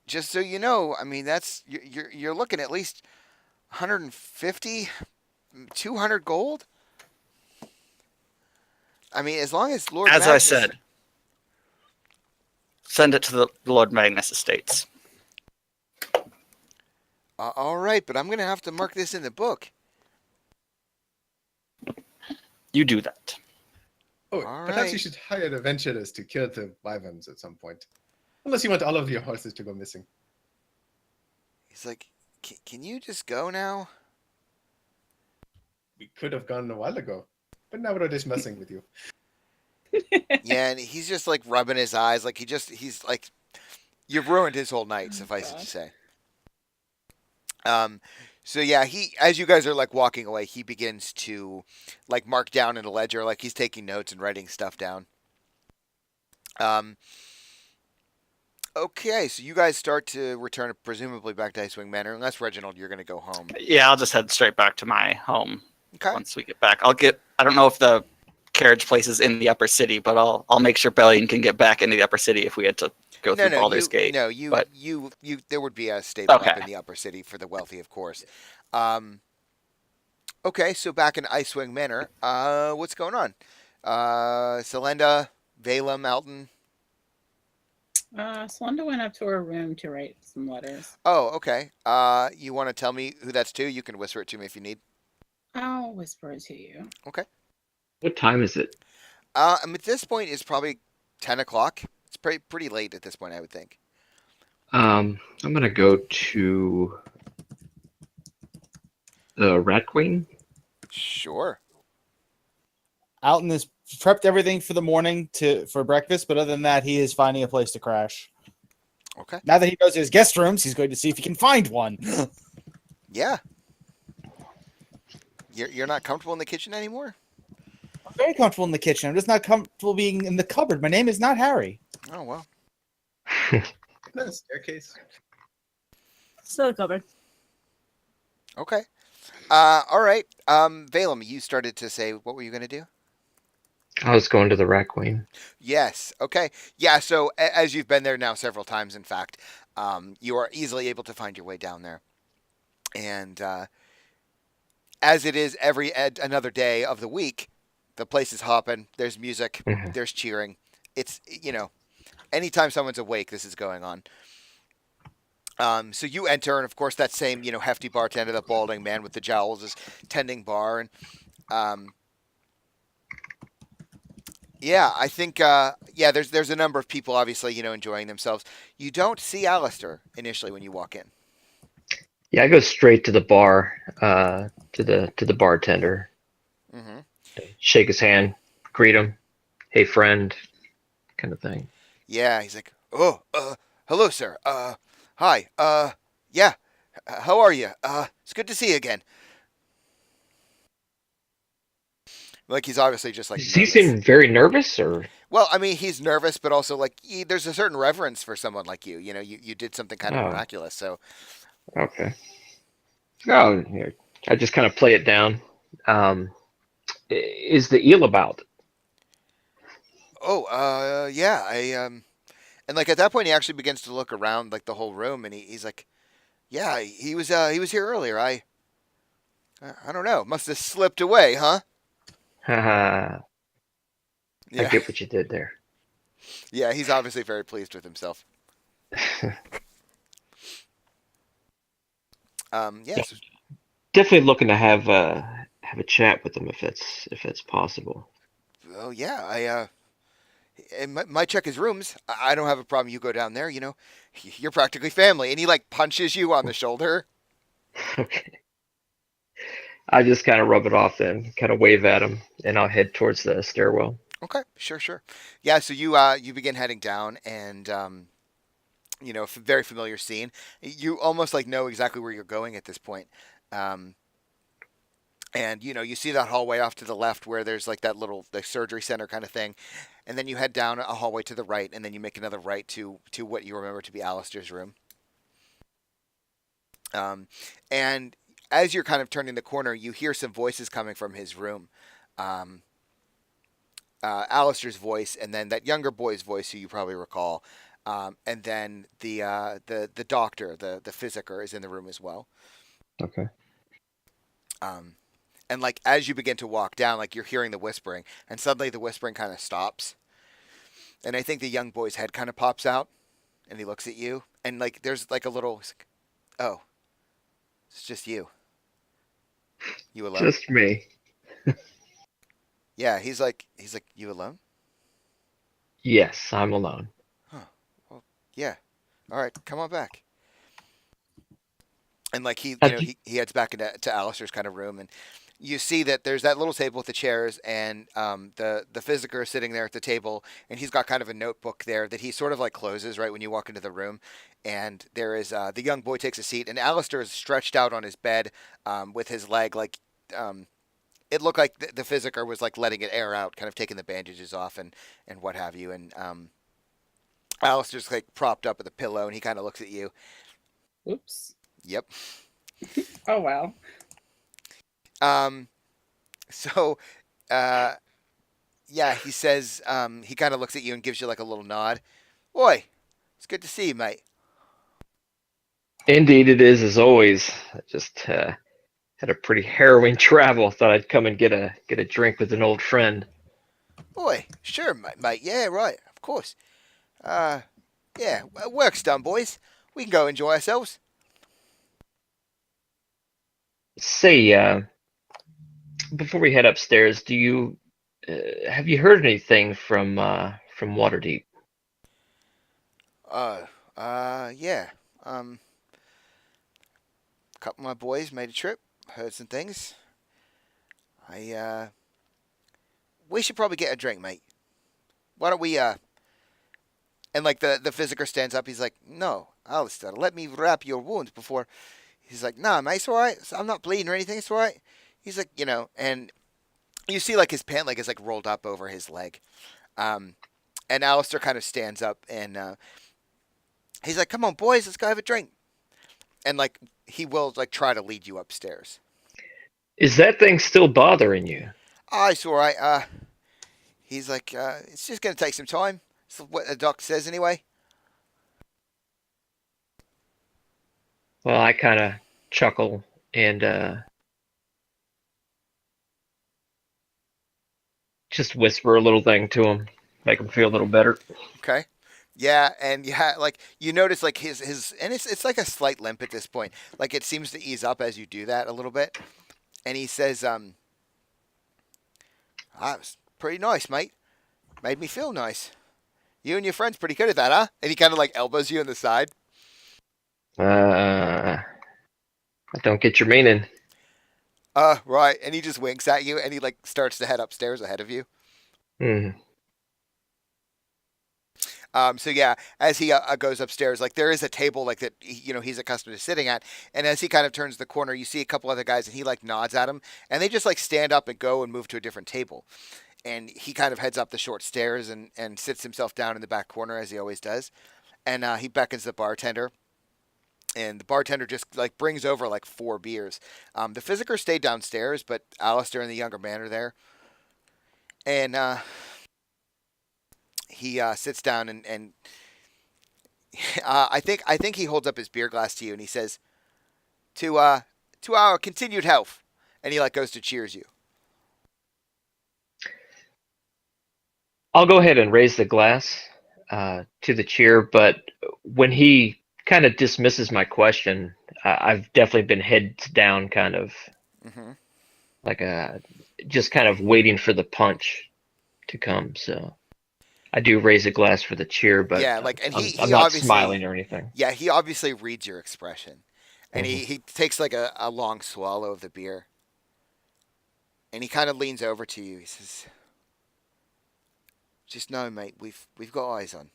Just so you know, I mean, you're looking at least 150, 200 gold. I mean, as long as Lord As I Magnus, said, send it to the Lord Magnus Estates. all right, but I'm gonna have to mark this in the book. You do that. Oh, All perhaps you right. should hire adventurers to kill the wyverns at some point. Unless you want all of your horses to go missing. He's like, can you just go now? We could have gone a while ago, but now we're just messing with you. Yeah, and he's just like rubbing his eyes, like he's like, you've ruined his whole night, suffice it to say. So yeah, as you guys are like walking away, he begins to like mark down in a ledger, like he's taking notes and writing stuff down. Okay, so you guys start to return presumably back to Icewing Manor, unless Reginald, you're gonna go home. Yeah, I'll just head straight back to my home Okay. once we get back. I don't know if the carriage place is in the upper city, but I'll make sure Bellion can get back into the upper city if we had to go through Baldur's Gate. No, but- you there would be a stable up Okay. in the upper city for the wealthy, of course. Okay, so back in Icewing Manor, what's going on? Selenda, Valem, Alton. Splenda went up to her room to write some letters. Oh, okay. You want to tell me who that's to? You can whisper it to me if you need. I'll whisper it to you. Okay. What time is it? At this point, it's probably 10 o'clock. It's pretty late at this point, I would think. I'm gonna go to the Rat Queen. Sure. Alton has prepped everything for the morning for breakfast, but other than that, he is finding a place to crash. Okay. Now that he knows his guest rooms, he's going to see if he can find one. Yeah. You're not comfortable in the kitchen anymore? I'm very comfortable in the kitchen. I'm just not comfortable being in the cupboard. My name is not Harry. Oh well. No staircase. Still covered. Okay. All right. Valem, you started to say what were you going to do? I was going to the Rat Queen. Yes. Okay. Yeah. So as you've been there now several times, in fact, you are easily able to find your way down there, and as it is another day of the week, the place is hopping. There's music. Mhm. There's cheering. It's anytime someone's awake, this is going on. So you enter, and of course that same hefty bartender, the balding man with the jowls, is tending bar, and yeah, I think there's a number of people obviously enjoying themselves. You don't see Alistair initially when you walk in. Yeah, I go straight to the bar, to the bartender, Mm-hmm. shake his hand, greet him, hey friend, kind of thing. Yeah, he's like, oh, hello, sir. Hi. Yeah. How are you? It's good to see you again. Like he's obviously just like Does he nervous. seem very nervous, or? Well, I mean, he's nervous, but also like there's a certain reverence for someone like you. You did something kind of Oh. miraculous. So Okay. Oh, yeah. I just kind of play it down. Is the eel about? yeah, and like at that point, he actually begins to look around like the whole room, and he's like, yeah, he was here earlier. I don't know, must have slipped away, huh? Haha. I Yeah, get what you did there. yeah, he's obviously very pleased with himself. Yeah, so, Definitely looking to have a chat with him if it's possible. oh yeah, and my check his rooms. I don't have a problem. You go down there. You're practically family, and he like punches you on the shoulder. Okay. I just kind of rub it off then, kind of wave at him, and I'll head towards the stairwell. Okay, sure. Yeah, so you begin heading down, and very familiar scene. You almost like know exactly where you're going at this point. Um, and you see that hallway off to the left where there's like that little the surgery center kind of thing, and then you head down a hallway to the right, and then you make another right to what you remember to be Alistair's room. And as you're kind of turning the corner, you hear some voices coming from his room. Alistair's voice, and then that younger boy's voice, who you probably recall, and then the doctor, the physiker, is in the room as well. Okay. And like as you begin to walk down, like you're hearing the whispering, and suddenly the whispering kind of stops, and I think the young boy's head kind of pops out, and he looks at you, and like there's like a little, oh, it's just you. You alone? Just me. Yeah, he's like, you alone? Yes, I'm alone. Huh. Well, yeah. All right, come on back. And like he heads back into Alistair's kind of room, and you see that there's that little table with the chairs, and the physiker is sitting there at the table, and he's got kind of a notebook there that he sort of like closes right when you walk into the room, and there is the young boy takes a seat, and Alistair is stretched out on his bed with his leg like. It looked like the physiker was like letting it air out, kind of taking the bandages off and what have you. And Alistair's like propped up with a pillow, and he kind of looks at you. Oops. Yep. Oh wow. So, yeah, he says he kind of looks at you and gives you like a little nod. Oi, it's good to see you, mate. Indeed, it is as always. Just had a pretty harrowing travel. Thought I'd come and get a drink with an old friend. Boy, sure, mate. Yeah, right. Of course. Uh, yeah. Work's done, boys. We can go enjoy ourselves. Say, before we head upstairs, do you have you heard anything from Waterdeep? Uh, yeah. A couple of my boys made a trip. Heard some things. We should probably get a drink, mate. Why don't we, and like the physiker stands up. He's like, no, Alistair, let me wrap your wound before. He's like, nah, mate, it's all right. I'm not bleeding or anything. It's all right. He's like, and you see like his pant leg is like rolled up over his leg. Um, and Alistair kind of stands up and he's like, come on, boys, let's go have a drink. And like he will like try to lead you upstairs. Is that thing still bothering you? Oh, it's all right. He's like, it's just gonna take some time. That's what the doctor says anyway. Well, I kind of chuckle and just whisper a little thing to him, make him feel a little better. Okay. Yeah, and yeah, like you notice like his and it's like a slight limp at this point. Like it seems to ease up as you do that a little bit. And he says, that was pretty nice, mate. Made me feel nice. You and your friend's pretty good at that, huh? And he kind of like elbows you in the side. I don't get your meaning. Right. And he just winks at you and he like starts to head upstairs ahead of you. Hmm. So yeah, as he goes upstairs, like there is a table like that, he's accustomed to sitting at, and as he kind of turns the corner, you see a couple other guys, and he like nods at him, and they just like stand up and go and move to a different table, and he kind of heads up the short stairs and sits himself down in the back corner as he always does, and he beckons the bartender. And the bartender just like brings over like 4 beers. The physiker stayed downstairs, but Alistair and the younger man are there, and he sits down and I think he holds up his beer glass to you and he says, to our continued health, and he like goes to cheers you. I'll go ahead and raise the glass to the cheer, but when he kind of dismisses my question, I've definitely been heads down, kind of Mm-hmm. like just kind of waiting for the punch to come. So I do raise a glass for the cheer, but Yeah, like and I'm he not obviously smiling or anything. Yeah, he obviously reads your expression, and Mhm. he takes like a long swallow of the beer, and he kind of leans over to you. He says, "Just know, mate, we've got eyes on."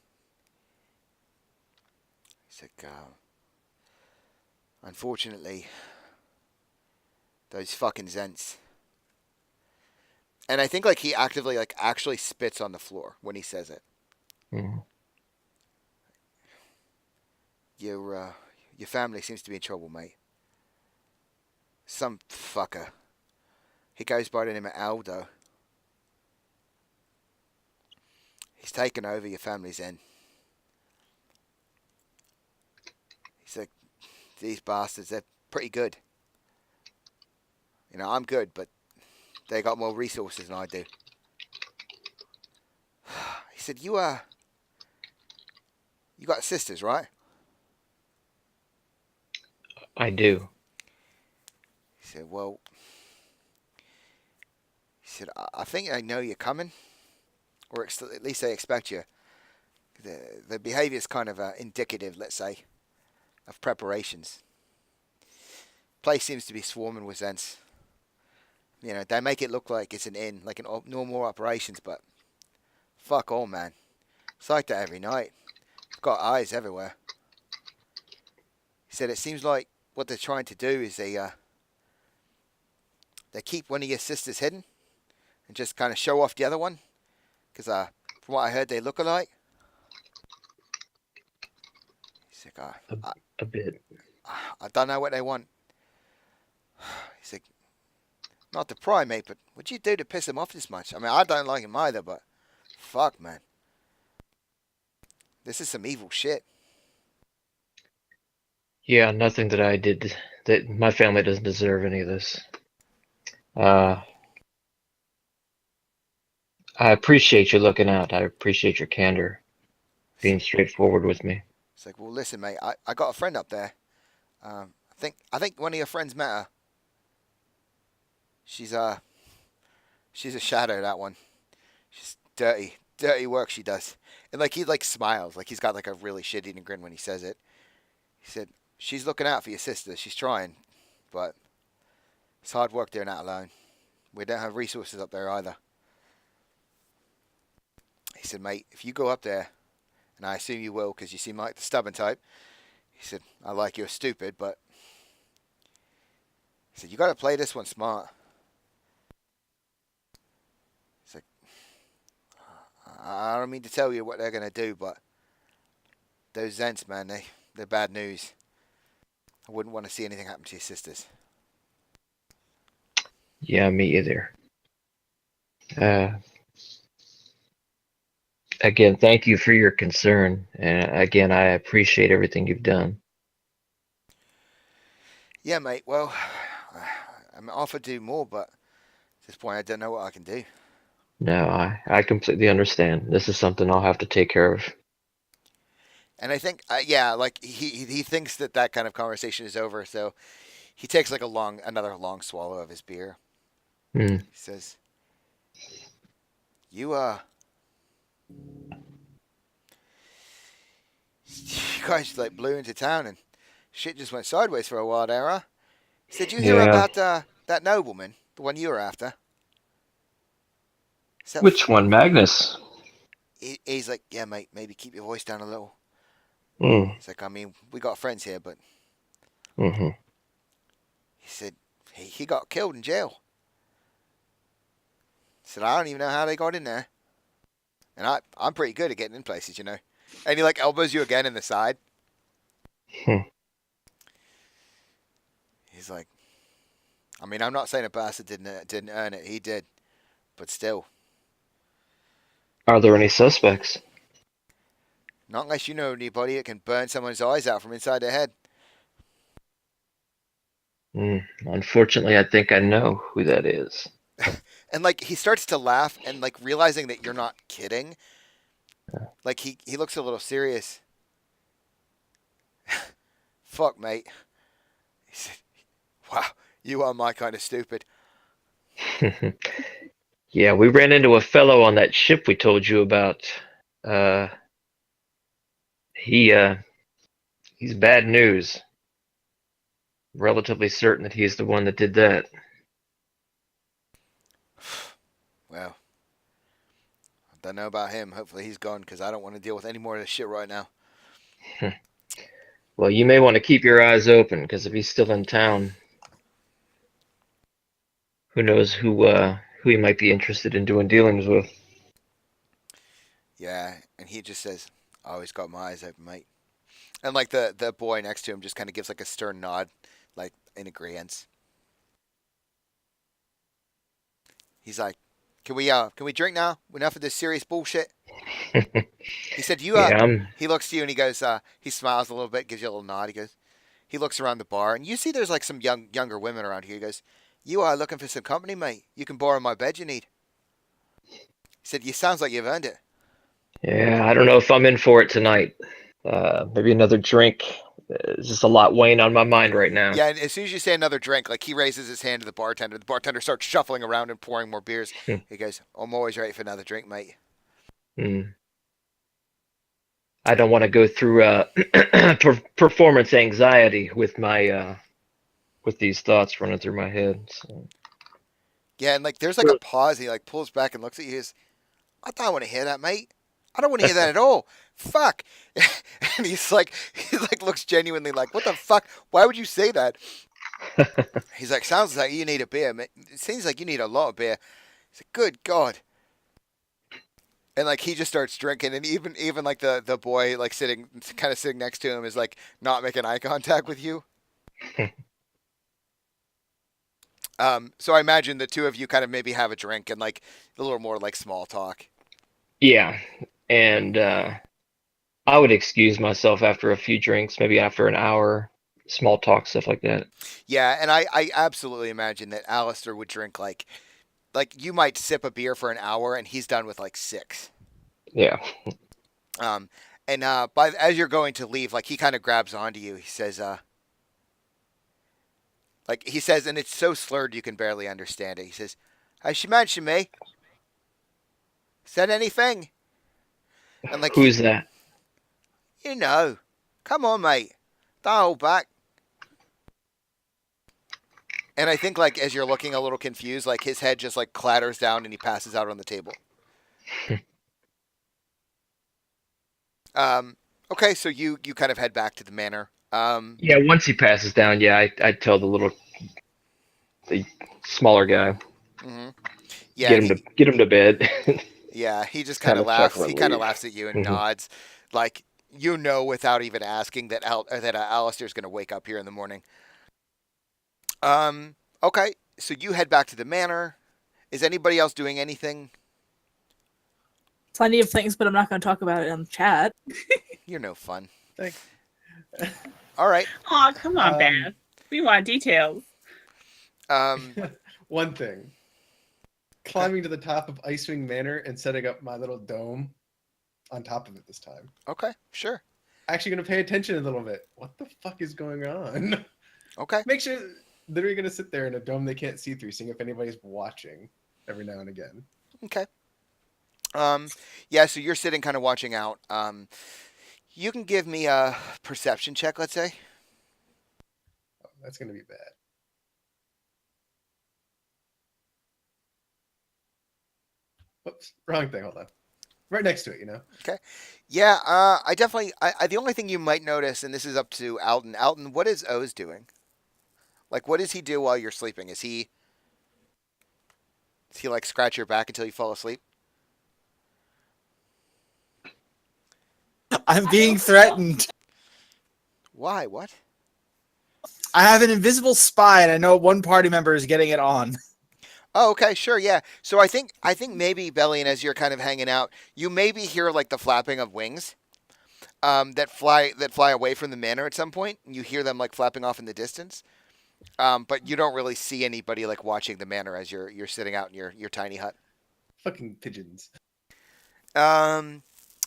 He's like, "Unfortunately, those fucking Zents." And I think like he actively like actually spits on the floor when he says it. Mhm. Your family seems to be in trouble, mate. Some fucker. He goes by the name of Aldo. He's taken over your family's end. He's like, these bastards, they're pretty good. I'm good, but they got more resources than I do. He said, you got sisters, right? I do. He said, well, I think I know you're coming, or at least they expect you. The behavior is kind of indicative, let's say, of preparations. Place seems to be swarming with Zents. They make it look like it's an inn, like an normal operations, but fuck all, man. It's like that every night. I've got eyes everywhere. He said it seems like what they're trying to do is they keep one of your sisters hidden and just kind of show off the other one, because from what I heard, they look alike. He's like, A bit. I don't know what they want. He's like, not to pry, mate, but what'd you do to piss him off this much? I mean, I don't like him either, but fuck, man. This is some evil shit. Yeah, nothing that I did that my family doesn't deserve any of this. Uh, I appreciate you looking out. I appreciate your candor, being straightforward with me. It's like, well, listen, mate, I got a friend up there. I think one of your friends met her. She's she's a shadow, that one. She's dirty, dirty work she does. And like he like smiles, like he's got like a really shit-eating grin when he says it. He said, "She's looking out for your sister. She's trying, but it's hard work doing that alone. We don't have resources up there either." He said, "Mate, if you go up there, and I assume you will, because you seem like the stubborn type." He said, "I like you're stupid, but," he said, "you got to play this one smart." He's like, "I don't mean to tell you what they're gonna do, but those Zents, man, they're bad news. I wouldn't want to see anything happen to your sisters." Yeah, me either. Uh, Again, thank you for your concern, and again, I appreciate everything you've done. Yeah, mate. Well, I'm offered to do more, but at this point, I don't know what I can do. No, I completely understand. This is something I'll have to take care of. And I think, yeah, like he thinks that kind of conversation is over, so he takes like another long swallow of his beer. Hmm. He says, "You you guys like blew into town and shit just went sideways for a while there, huh?" He said, "You hear Yeah. about that nobleman, the one you were after?" So Which one, Magnus? he's like, "Yeah, mate, maybe keep your voice down a little." Mm. He's like, "I mean, we got friends here, but," Mm-hmm. he said, he got killed in jail." He said, "I don't even know how they got in there. And I'm pretty good at getting in places, you know." And he like elbows you again in the side. Hmm. He's like, "I mean, I'm not saying a bastard didn't earn it. He did, but still, Are there any suspects? not unless you know anybody that can burn someone's eyes out from inside their head." Unfortunately, I think I know who that is. And like he starts to laugh, and like realizing that you're not kidding, like he looks a little serious. "Fuck, mate." He said, "Wow, you are my kind of stupid." Yeah, we ran into a fellow on that ship we told you about. Uh, he he's bad news. Relatively certain that he's the one that did that. Well, I don't know about him. Hopefully he's gone, because I don't want to deal with any more of this shit right now. Well, you may want to keep your eyes open, because if he's still in town, who knows who he might be interested in doing dealings with. Yeah, and he just says, "I always got my eyes open, mate." And like the boy next to him just kind of gives like a stern nod, like in agreement. He's like, can we drink now? Enough of this serious bullshit." He said, Yeah, he looks to you and he goes, he smiles a little bit, gives you a little nod. He looks around the bar and you see there's like some younger women around here. He goes, "You are looking for some company, mate. You can borrow my bed you need." He said, "You sounds like you've earned it." yeah, I don't know if I'm in for it tonight. Maybe another drink. There's just a lot weighing on my mind right now. Yeah, and as soon as you say another drink, like he raises his hand to the bartender. The bartender starts shuffling around and pouring more beers. He goes, "I'm always ready for another drink, mate." Hmm. I don't want to go through performance anxiety with my with these thoughts running through my head. So. Yeah, and like there's like a pause. He like pulls back and looks at you. He goes, "I don't want to hear that, mate. I don't want to hear that at all. Fuck." And he looks genuinely like, "What the fuck? Why would you say that?" He's like, "Sounds like you need a beer, man. It seems like you need a lot of beer." He's like, "Good God." And like he just starts drinking, and even like the boy like sitting next to him is like not making eye contact with you. So I imagine the two of you kind of maybe have a drink and like a little more like small talk. Yeah, and I would excuse myself after a few drinks, maybe after an hour. small talk, stuff like that. Yeah, and I absolutely imagine that Alistair would drink like you might sip a beer for an hour and he's done with like six. Yeah. Um, and by as you're going to leave, like he kind of grabs onto you. He says, like he says, and it's so slurred you can barely understand it. He says, "Has she mentioned me? Said anything?" And like Who's that? you know, come on, mate, don't hold back. And I think like as you're looking a little confused, like his head just like clatters down and he passes out on the table. Um, okay, so you kind of head back to the manor. Yeah, once he passes down, yeah, I tell the smaller guy, Mhm. Yeah, and he get him to bed. yeah he just kind Kind of of chuckle laughs. and He kind of leave. laughs at you and Mhm. nods, like you know without even asking that Alistair's going to wake up here in the morning. Okay, so you head back to the manor. Is anybody else doing anything? Plenty of things, but I'm not going to talk about it on the chat. You're no fun. Thank. All right. Oh, come on, Um, Beth. We want details. Um, One thing. Climbing to the top of Icewing Manor and setting up my little dome on top of it this time. okay, sure. Actually going to pay attention a little bit. What the fuck is going on? Okay. Make sure literally going to sit there in a dome they can't see through, seeing if anybody's watching every now and again. Okay. Yeah, so you're sitting kind of watching out. You can give me a perception check, let's say. Oh, that's going to be bad. Whoops, wrong thing. Hold on. Right next to it, you know. Yeah, the only thing you might notice, and this is up to Alton. Alton, what is Oz doing? Like, what does he do while you're sleeping? Does he like scratch your back until you fall asleep? I'm being threatened. Why? What? I have an invisible spy, and I know one party member is getting it on. Oh, okay, sure, yeah. So I think maybe Bellion, as you're kind of hanging out, you maybe hear like the flapping of wings, that fly away from the manor at some point. You hear them like flapping off in the distance, but you don't really see anybody like watching the manor as you're sitting out in your tiny hut. Fucking pigeons. Um,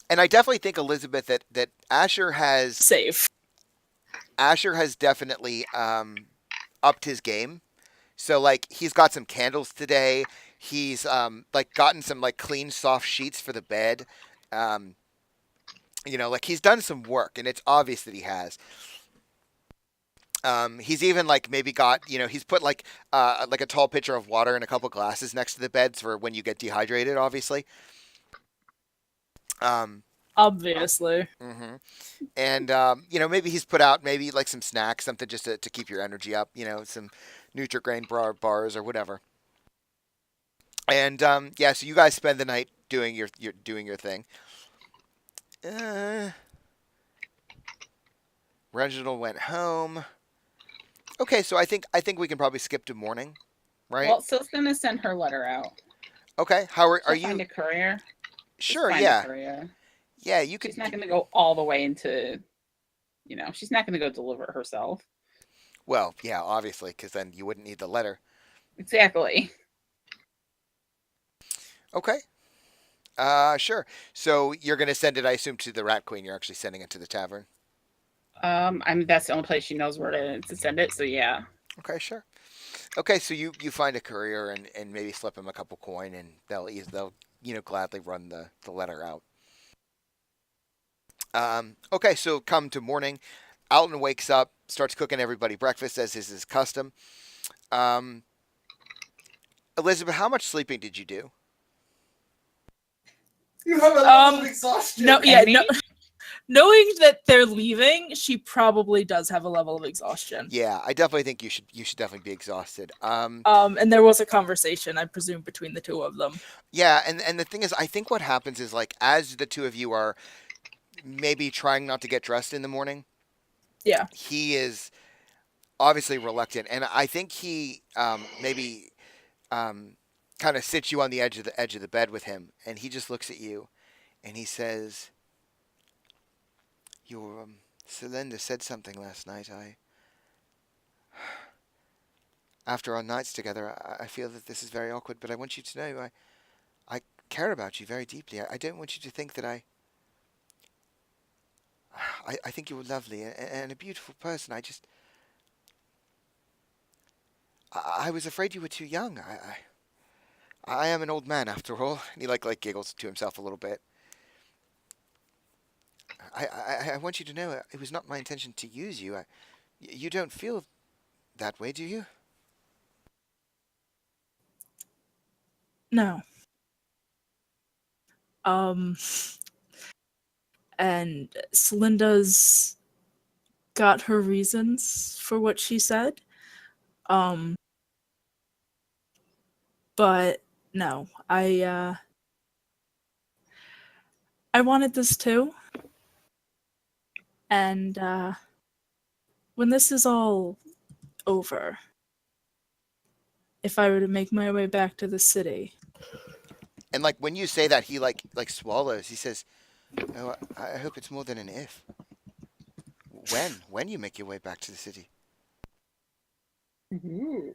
and I definitely think Elizabeth that Safe. Asher has definitely upped his game. So like he's got some candles today. He's like gotten some like clean soft sheets for the bed. Um, like he's done some work, and it's obvious that he has. He's even like maybe got he's put like a tall pitcher of water and a couple glasses next to the beds for when you get dehydrated, obviously. Um, Obviously. hmm And maybe he's put out maybe like some snacks, something just to keep your energy up. Some Nutri-Grain bars or whatever. And yeah, so you guys spend the night doing your thing. Reginald went home. Okay, so I think we can probably skip to morning, right? Well, Sil's gonna send her letter out. Okay, how are She'll you? find a courier. Just Sure, find a yeah, courier. yeah. You could. She's not gonna go all the way into. She's not gonna go deliver it herself. Well, yeah, obviously, because then you wouldn't need the letter. Exactly. Okay. Sure. So you're gonna send it, I assume, to the Rat Queen. You're actually sending it to the tavern. That's the only place she knows where to send it. So yeah. Okay, sure. Okay, so you find a courier and maybe slip him a couple coin, and they'll gladly run the letter out. Okay, so come to morning, Alton wakes up, starts cooking everybody breakfast as is his custom. Um, Elizabeth, how much sleeping did you do? You have a level of exhaustion. No, yeah, Any? no. Knowing that they're leaving, she probably does have a level of exhaustion. Yeah, I definitely think you should definitely be exhausted. And there was a conversation, I presume, between the two of them. Yeah, and the thing is, I think what happens is like as the two of you are maybe trying not to get dressed in the morning, Yeah. he is obviously reluctant, and I think he maybe kind of sits you on the edge of the bed with him, and he just looks at you, and he says, "Your Celinda said something last night. After our nights together, I feel that this is very awkward, but I want you to know I care about you very deeply. I don't want you to think that I think you're lovely and a beautiful person. I was afraid you were too young. I am an old man after all. And he like giggles to himself a little bit. I want you to know it was not my intention to use you. You don't feel that way, do you? No. And Celinda's got her reasons for what she said. But no, I wanted this too. And when this is all over, if I were to make my way back to the city. And like when you say that, he like swallows. He says, "Oh, I hope it's more than an if. When you make your way back to the city." Ooh.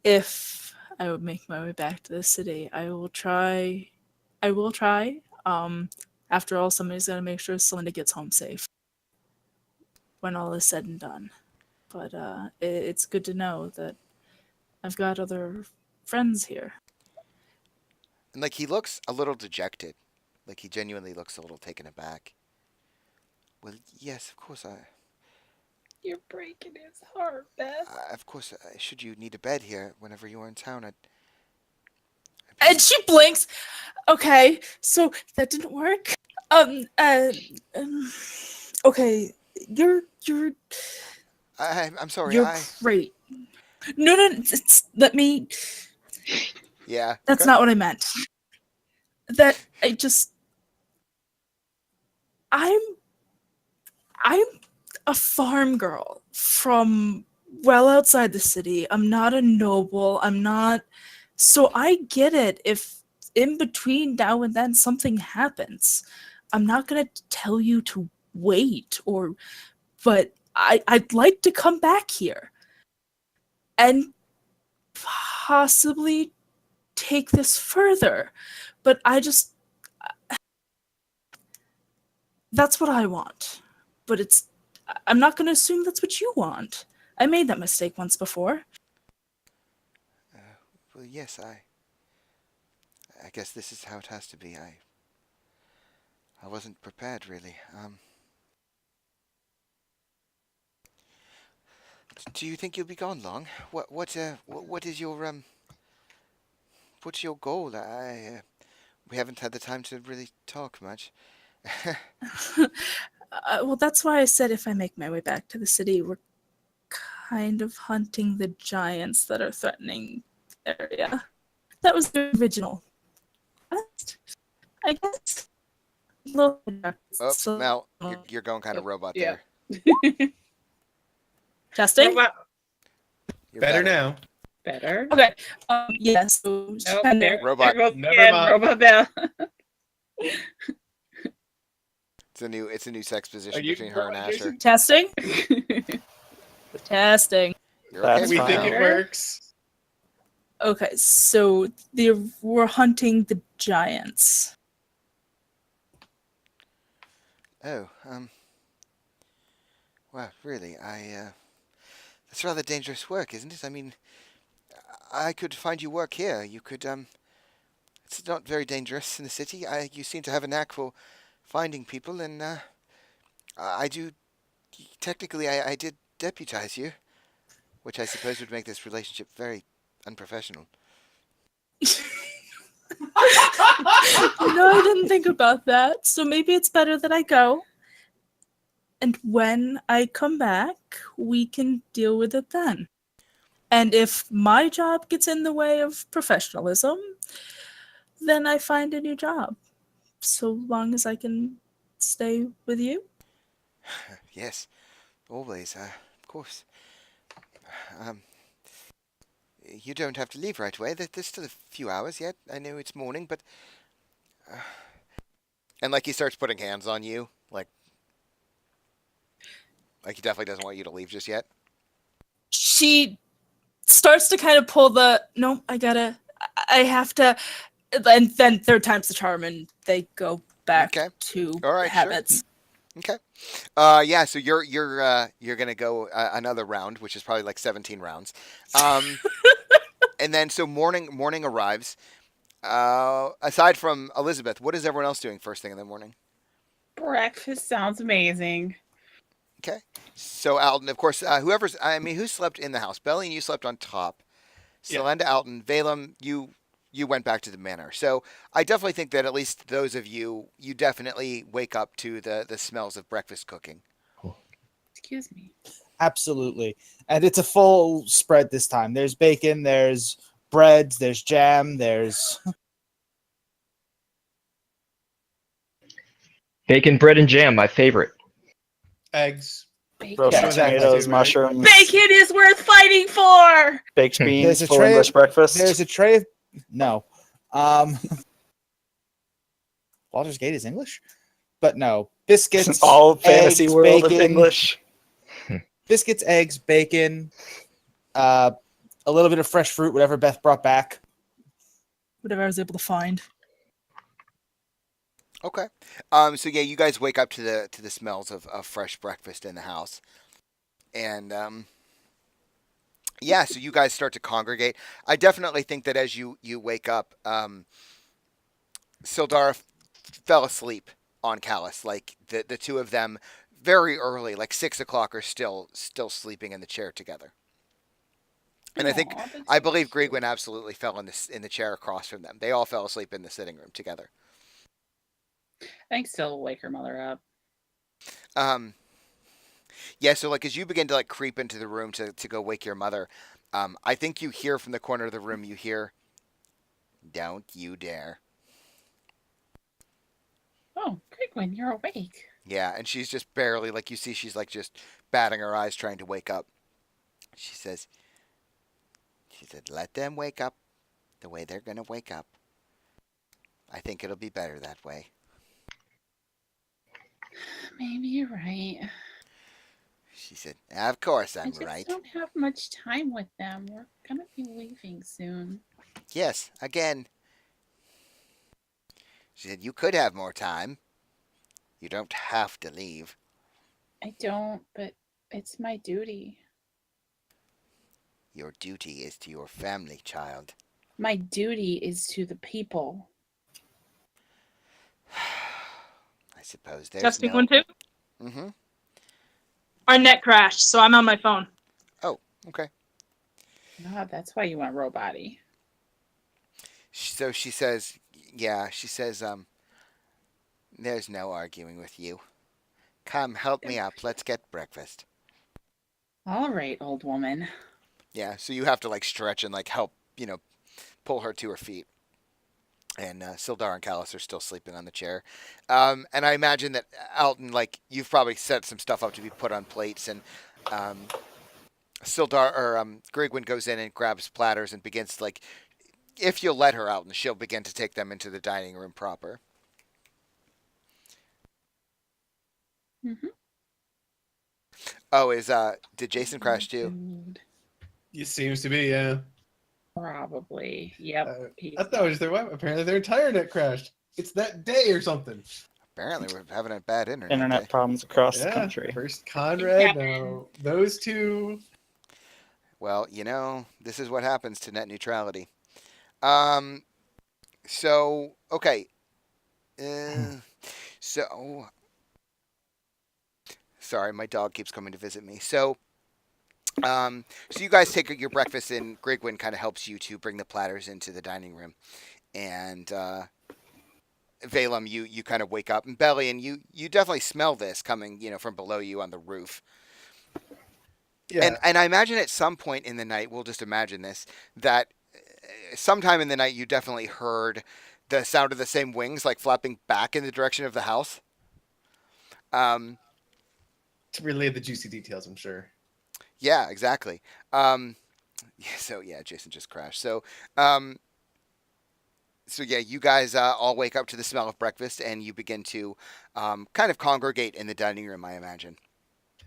If I would make my way back to the city, I will try. After all, somebody's got to make sure Celinda gets home safe when all is said and done. But it's good to know that I've got other friends here. And like he looks a little dejected. Like he genuinely looks a little taken aback. Well, yes, of course You're breaking his heart, Beth. of course, should you need a bed here whenever you're in town, And she blinks. Okay, so that didn't work. Okay, you're I'm sorry. you're great. No, let me. Yeah. That's okay. not what I meant. That I'm a farm girl from well outside the city. I'm not a noble. I'm not. So I get it if in between now and then something happens. I'm not going to tell you to wait but I'd like to come back here and possibly take this further. But that's what I want. But I'm not going to assume that's what you want. I made that mistake once before. Well, yes, I guess this is how it has to be. I wasn't prepared really. Do you think you'll be gone long? What is your what's your goal? We haven't had the time to really talk much. Well, that's why I said if I make my way back to the city, we're kind of hunting the giants that are threatening the area. That was the original. I guess. Oh, Mel, you're going kind of robot yeah. there. Testing? You're Better now. Better. Okay. Yes. So Nope, kind there, of, Robot. there goes Never again, mind. Robot Bell. It's a new sex position Are you- between her and Asher. testing? Testing. You're okay That's We with think that? it works. Okay, so we're hunting the giants. Oh, well, really, that's rather dangerous work, isn't it? I mean, I could find you work here. You could, it's not very dangerous in the city. You seem to have a knack for finding people, and, I do, technically, I did deputize you, which I suppose would make this relationship very unprofessional. I didn't think about that. So maybe it's better that I go. And when I come back, we can deal with it then. And if my job gets in the way of professionalism, then I find a new job. So long as I can stay with you. Yes, always, of course. You don't have to leave right away. There's still a few hours yet. I know it's morning, but... And like he starts putting hands on you, like Like he definitely doesn't want you to leave just yet. She starts to kind of pull the no, I have to, and then third time's the charm, and they go back Okay. to All right, sure. habits. Okay. Yeah. So you're gonna go another round, which is probably like 17 rounds. And then so morning arrives. Aside from Elizabeth, what is everyone else doing first thing in the morning? Breakfast sounds amazing. Okay. So Alton, of course, who slept in the house? Belly and you slept on top. Yeah. Selenda, Alton, Valem, you went back to the manor. So I definitely think that at least those of you definitely wake up to the smells of breakfast cooking. Excuse me. Absolutely. And it's a full spread this time. There's bacon, there's breads, there's jam, there's Bacon, bread, and jam, my favorite. Eggs. Bacon. Yeah, Roasted that tomatoes, too, right? mushrooms, Bacon is worth fighting for. baked There's beans, a full tray of- English breakfast. there's a tray of no. Baldur's Gate is English? But no. Biscuits, All fantasy eggs, world of bacon, English. biscuits, eggs, bacon, a little bit of fresh fruit, whatever Beth brought back. Whatever I was able to find. Okay. So yeah, you guys wake up to the smells of fresh breakfast in the house, and yeah, so you guys start to congregate. I definitely think that as you wake up, Sildar fell asleep on Callus. Like the two of them, very early, like 6 o'clock, are still sleeping in the chair together. And I think Aw, that's I so believe cute. Grigwin absolutely fell in the chair across from them. They all fell asleep in the sitting room together. I think still will wake her mother up. Yeah, so like as you begin to like creep into the room to go wake your mother, I think you hear from the corner of the room, you hear, "Don't you dare." Oh, Grigwin, you're awake. Yeah, and she's just barely, like you see she's like just batting her eyes trying to wake up. She said, "Let them wake up the way they're going to wake up. I think it'll be better that way." Maybe you're right. She said, "Of course I I'm just right. don't have much time with them. We're gonna be leaving soon. Yes, again." She said, "You could have more time. You don't have to leave." I don't, but it's my duty. "Your duty is to your family, child." My duty is to the people. I suppose there's Testing no... 1 2. Mm-hmm. Our net crashed, so I'm on my phone. Okay. Ah, that's why you went robot-y. So she says, yeah, she says, "There's no arguing with you. Come, help me up. Let's get breakfast." All right, old woman. Yeah, so you have to like stretch and like help, pull her to her feet. And Sildar and Callus are still sleeping on the chair. And I imagine that Alton, like, you've probably set some stuff up to be put on plates, and Grigwin goes in and grabs platters and begins to, like, if you'll let her out, and she'll begin to take them into the dining room proper. Mm-hmm. Oh, did Jason crash too? It seems to be, yeah. Probably. Yep. I thought it was their wife. Apparently their entire net crashed. It's that day or something. Apparently we're having a bad internet Internet day. problems across the Yeah, country. first Conrad, Yeah. now those two. Well, this is what happens to net neutrality. So, okay. So, sorry, my dog keeps coming to visit me. So you guys take your breakfast, and Grigwin kind of helps you to bring the platters into the dining room. And Valem, you kind of wake up, and Belly, and you definitely smell this coming, from below you on the roof. Yeah. And I imagine at some point in the night, we'll just imagine this, that sometime in the night you definitely heard the sound of the same wings like flapping back in the direction of the house. To relay the juicy details, I'm sure. Yeah, exactly. So yeah, Jason just crashed. So yeah, you guys all wake up to the smell of breakfast, and you begin to kind of congregate in the dining room, I imagine.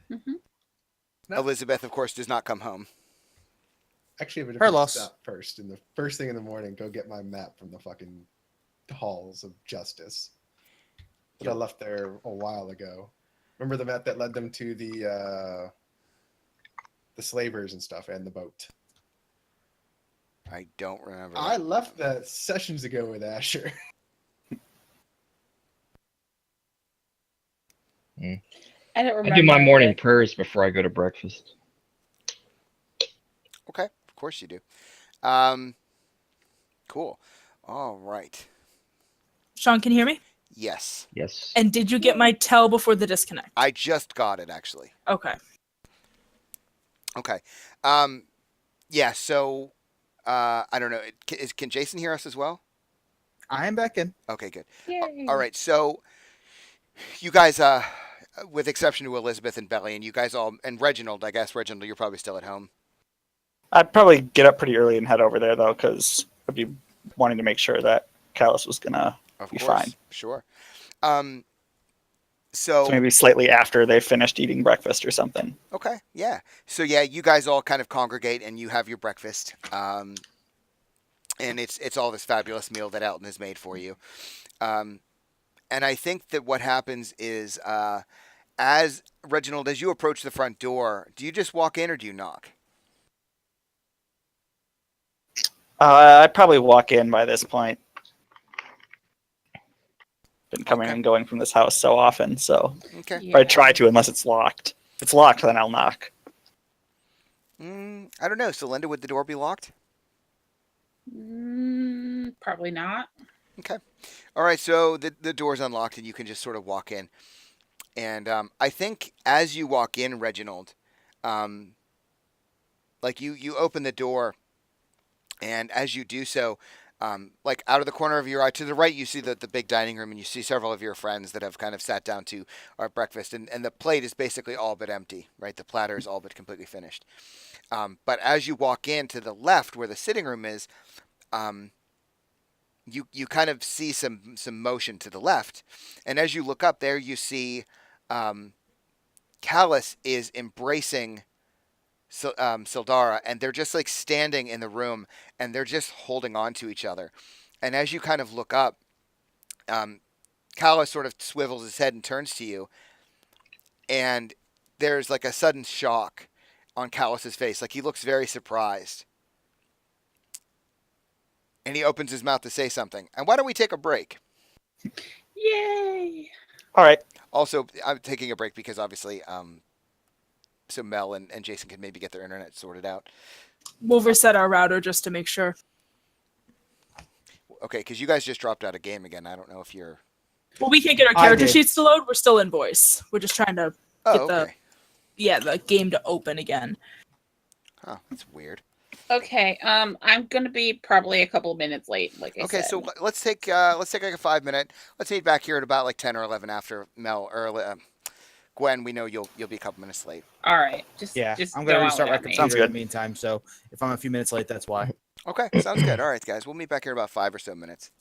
Mm-hmm. No. Elizabeth, of course, does not come home. Actually, have a Her different loss. stop first. In the first thing in the morning, go get my map from the fucking halls of justice that I Yo. left there a while ago. Remember the map that led them to the slavers and stuff and the boat? I don't remember. I left that sessions ago with Asher. I don't remember. I do my morning prayers before I go to breakfast. Okay, of course you do. Cool. All right. Sean, can you hear me? Yes, Yes. And did you get my tell before the disconnect? I just got it actually. Okay. Okay. Yeah. So, I don't know. Can Jason hear us as well? I am back in. Okay, good. Yay. All right. So, you guys, with exception to Elizabeth and Belly, and you guys all, and Reginald, I guess Reginald, you're probably still at home. I'd probably get up pretty early and head over there though, because I'd be wanting to make sure that Callus was gonna Of be course, fine. sure. So maybe slightly after they finished eating breakfast or something. Okay, yeah. So yeah, you guys all kind of congregate and you have your breakfast. And it's all this fabulous meal that Elton has made for you. And I think that what happens is, as Reginald, as you approach the front door, do you just walk in or do you knock? I'd probably walk in by this point. Been coming Okay. and going from this house so often, so Okay. Yeah. I try to unless it's locked. If it's locked, then I'll knock. I don't know. So, Linda, would the door be locked? Probably not. Okay. All right. So the door's unlocked and you can just sort of walk in. And I think as you walk in, Reginald, like you open the door, and as you do so, like out of the corner of your eye to the right, you see the big dining room, and you see several of your friends that have kind of sat down to our breakfast, and the plate is basically all but empty, right? The platter is all but completely finished. But as you walk in to the left, where the sitting room is, you kind of see some motion to the left, and as you look up there, you see Callus is embracing Sildara, and they're just like standing in the room, and they're just holding on to each other. And as you kind of look up, Callus sort of swivels his head and turns to you, and there's like a sudden shock on Callus's face, like he looks very surprised. And he opens his mouth to say something. And why don't we take a break? Yay! All right. Also, I'm taking a break because obviously, so Mel and Jason can maybe get their internet sorted out. We'll reset our router just to make sure. Okay, because you guys just dropped out of game again. I don't know if you're. Well, we can't get our I character did. sheets to load. We're still in voice. We're just trying to Oh, get okay. the game to open again. Huh, that's weird. Okay. I'm gonna be probably a couple of minutes late. Like I Okay, said. so let's take like a 5 minute. Let's meet back here at about like 10 or 11 after Mel or Gwen. We know you'll be a couple minutes late. All right. Just Yeah, Just I'm gonna go out restart my without me. computer Sounds in the good. meantime. So if I'm a few minutes late, that's why. Okay, sounds good. All right, guys, we'll meet back here in about 5 or so minutes.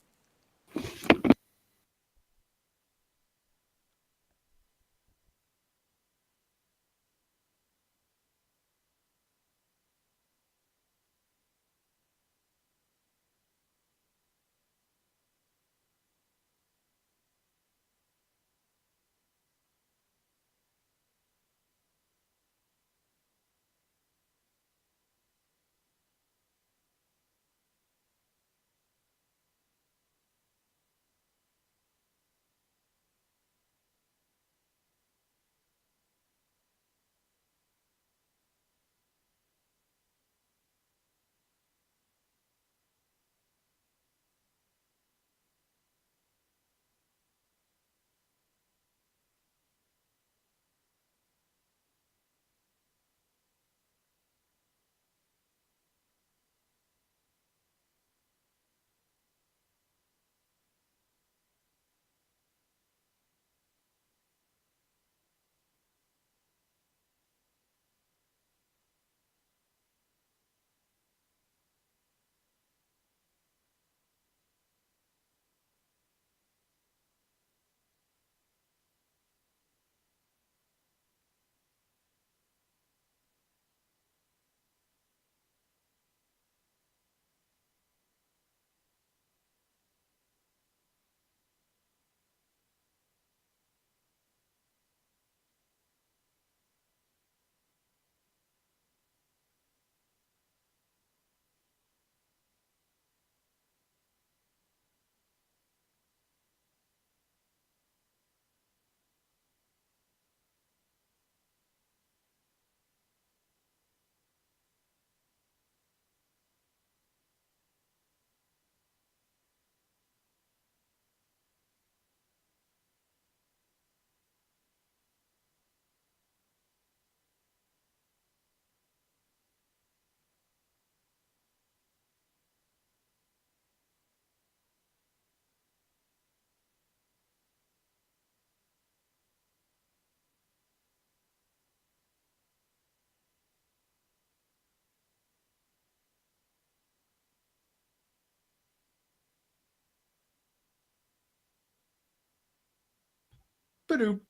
Ba-doop.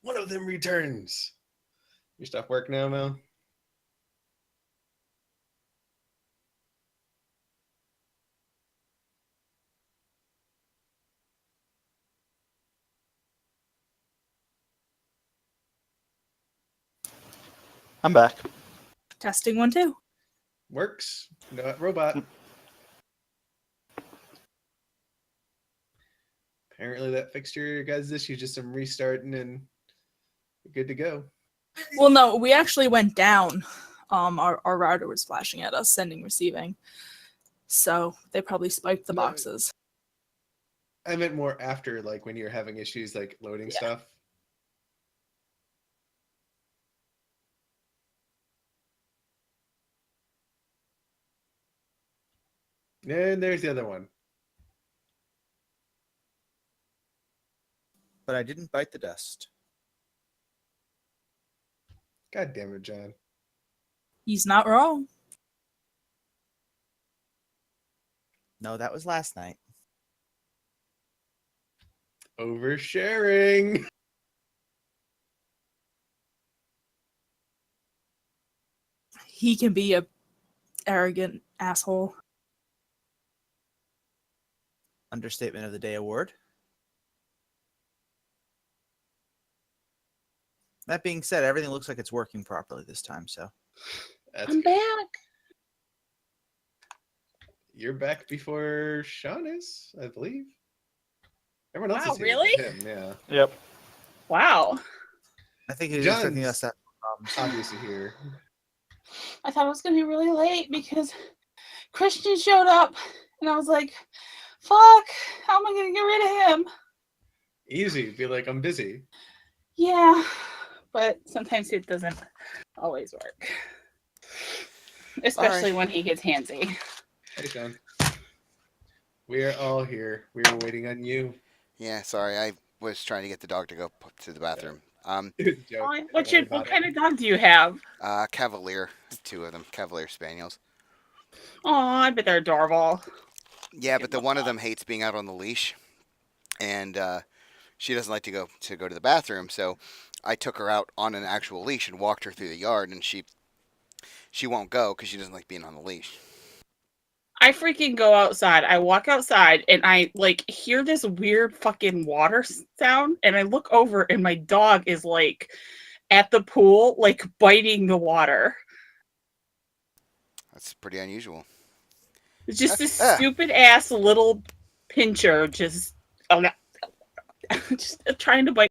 One of them returns. You stop work now, Mel? I'm back. Testing 1, 2. Works. No robot. Apparently that fixed your guys' issue. Just some restarting and you're good to go. Well, no, we actually went down. Our router was flashing at us, sending, receiving. So they probably spiked the No. boxes. I meant more after, like when you're having issues like loading Yeah. stuff. And there's the other one. But I didn't bite the dust. God damn it, John. He's not wrong. No, that was last night. Oversharing. He can be a arrogant asshole. Understatement of the day award. That being said, everything looks like it's working properly this time, so. That's I'm good. back. You're back before Sean is, I believe. Everyone else Wow, is here. really? But him, yeah. Yep. Wow. I think he's expecting John's us to have problems. obviously here. I thought it was gonna be really late because Christian showed up, and I was like, "Fuck! How am I gonna get rid of him?" Easy. Be like, I'm busy. Yeah, but sometimes it doesn't always work, especially when he gets handsy. Hey, Sean. We are all here. We are waiting on you. Yeah, sorry. I was trying to get the dog to go to the bathroom. Joke. What kind of dog do you have? Cavalier. 2 of them. Cavalier Spaniels. Oh, I bet they're adorable. Yeah, but the one of them hates being out on the leash, and she doesn't like to go to the bathroom. So I took her out on an actual leash and walked her through the yard, and she won't go because she doesn't like being on the leash. I freaking go outside. I walk outside and I like hear this weird fucking water sound, and I look over and my dog is like at the pool, like biting the water. That's pretty unusual. It's just this stupid ass little pincher just trying to bite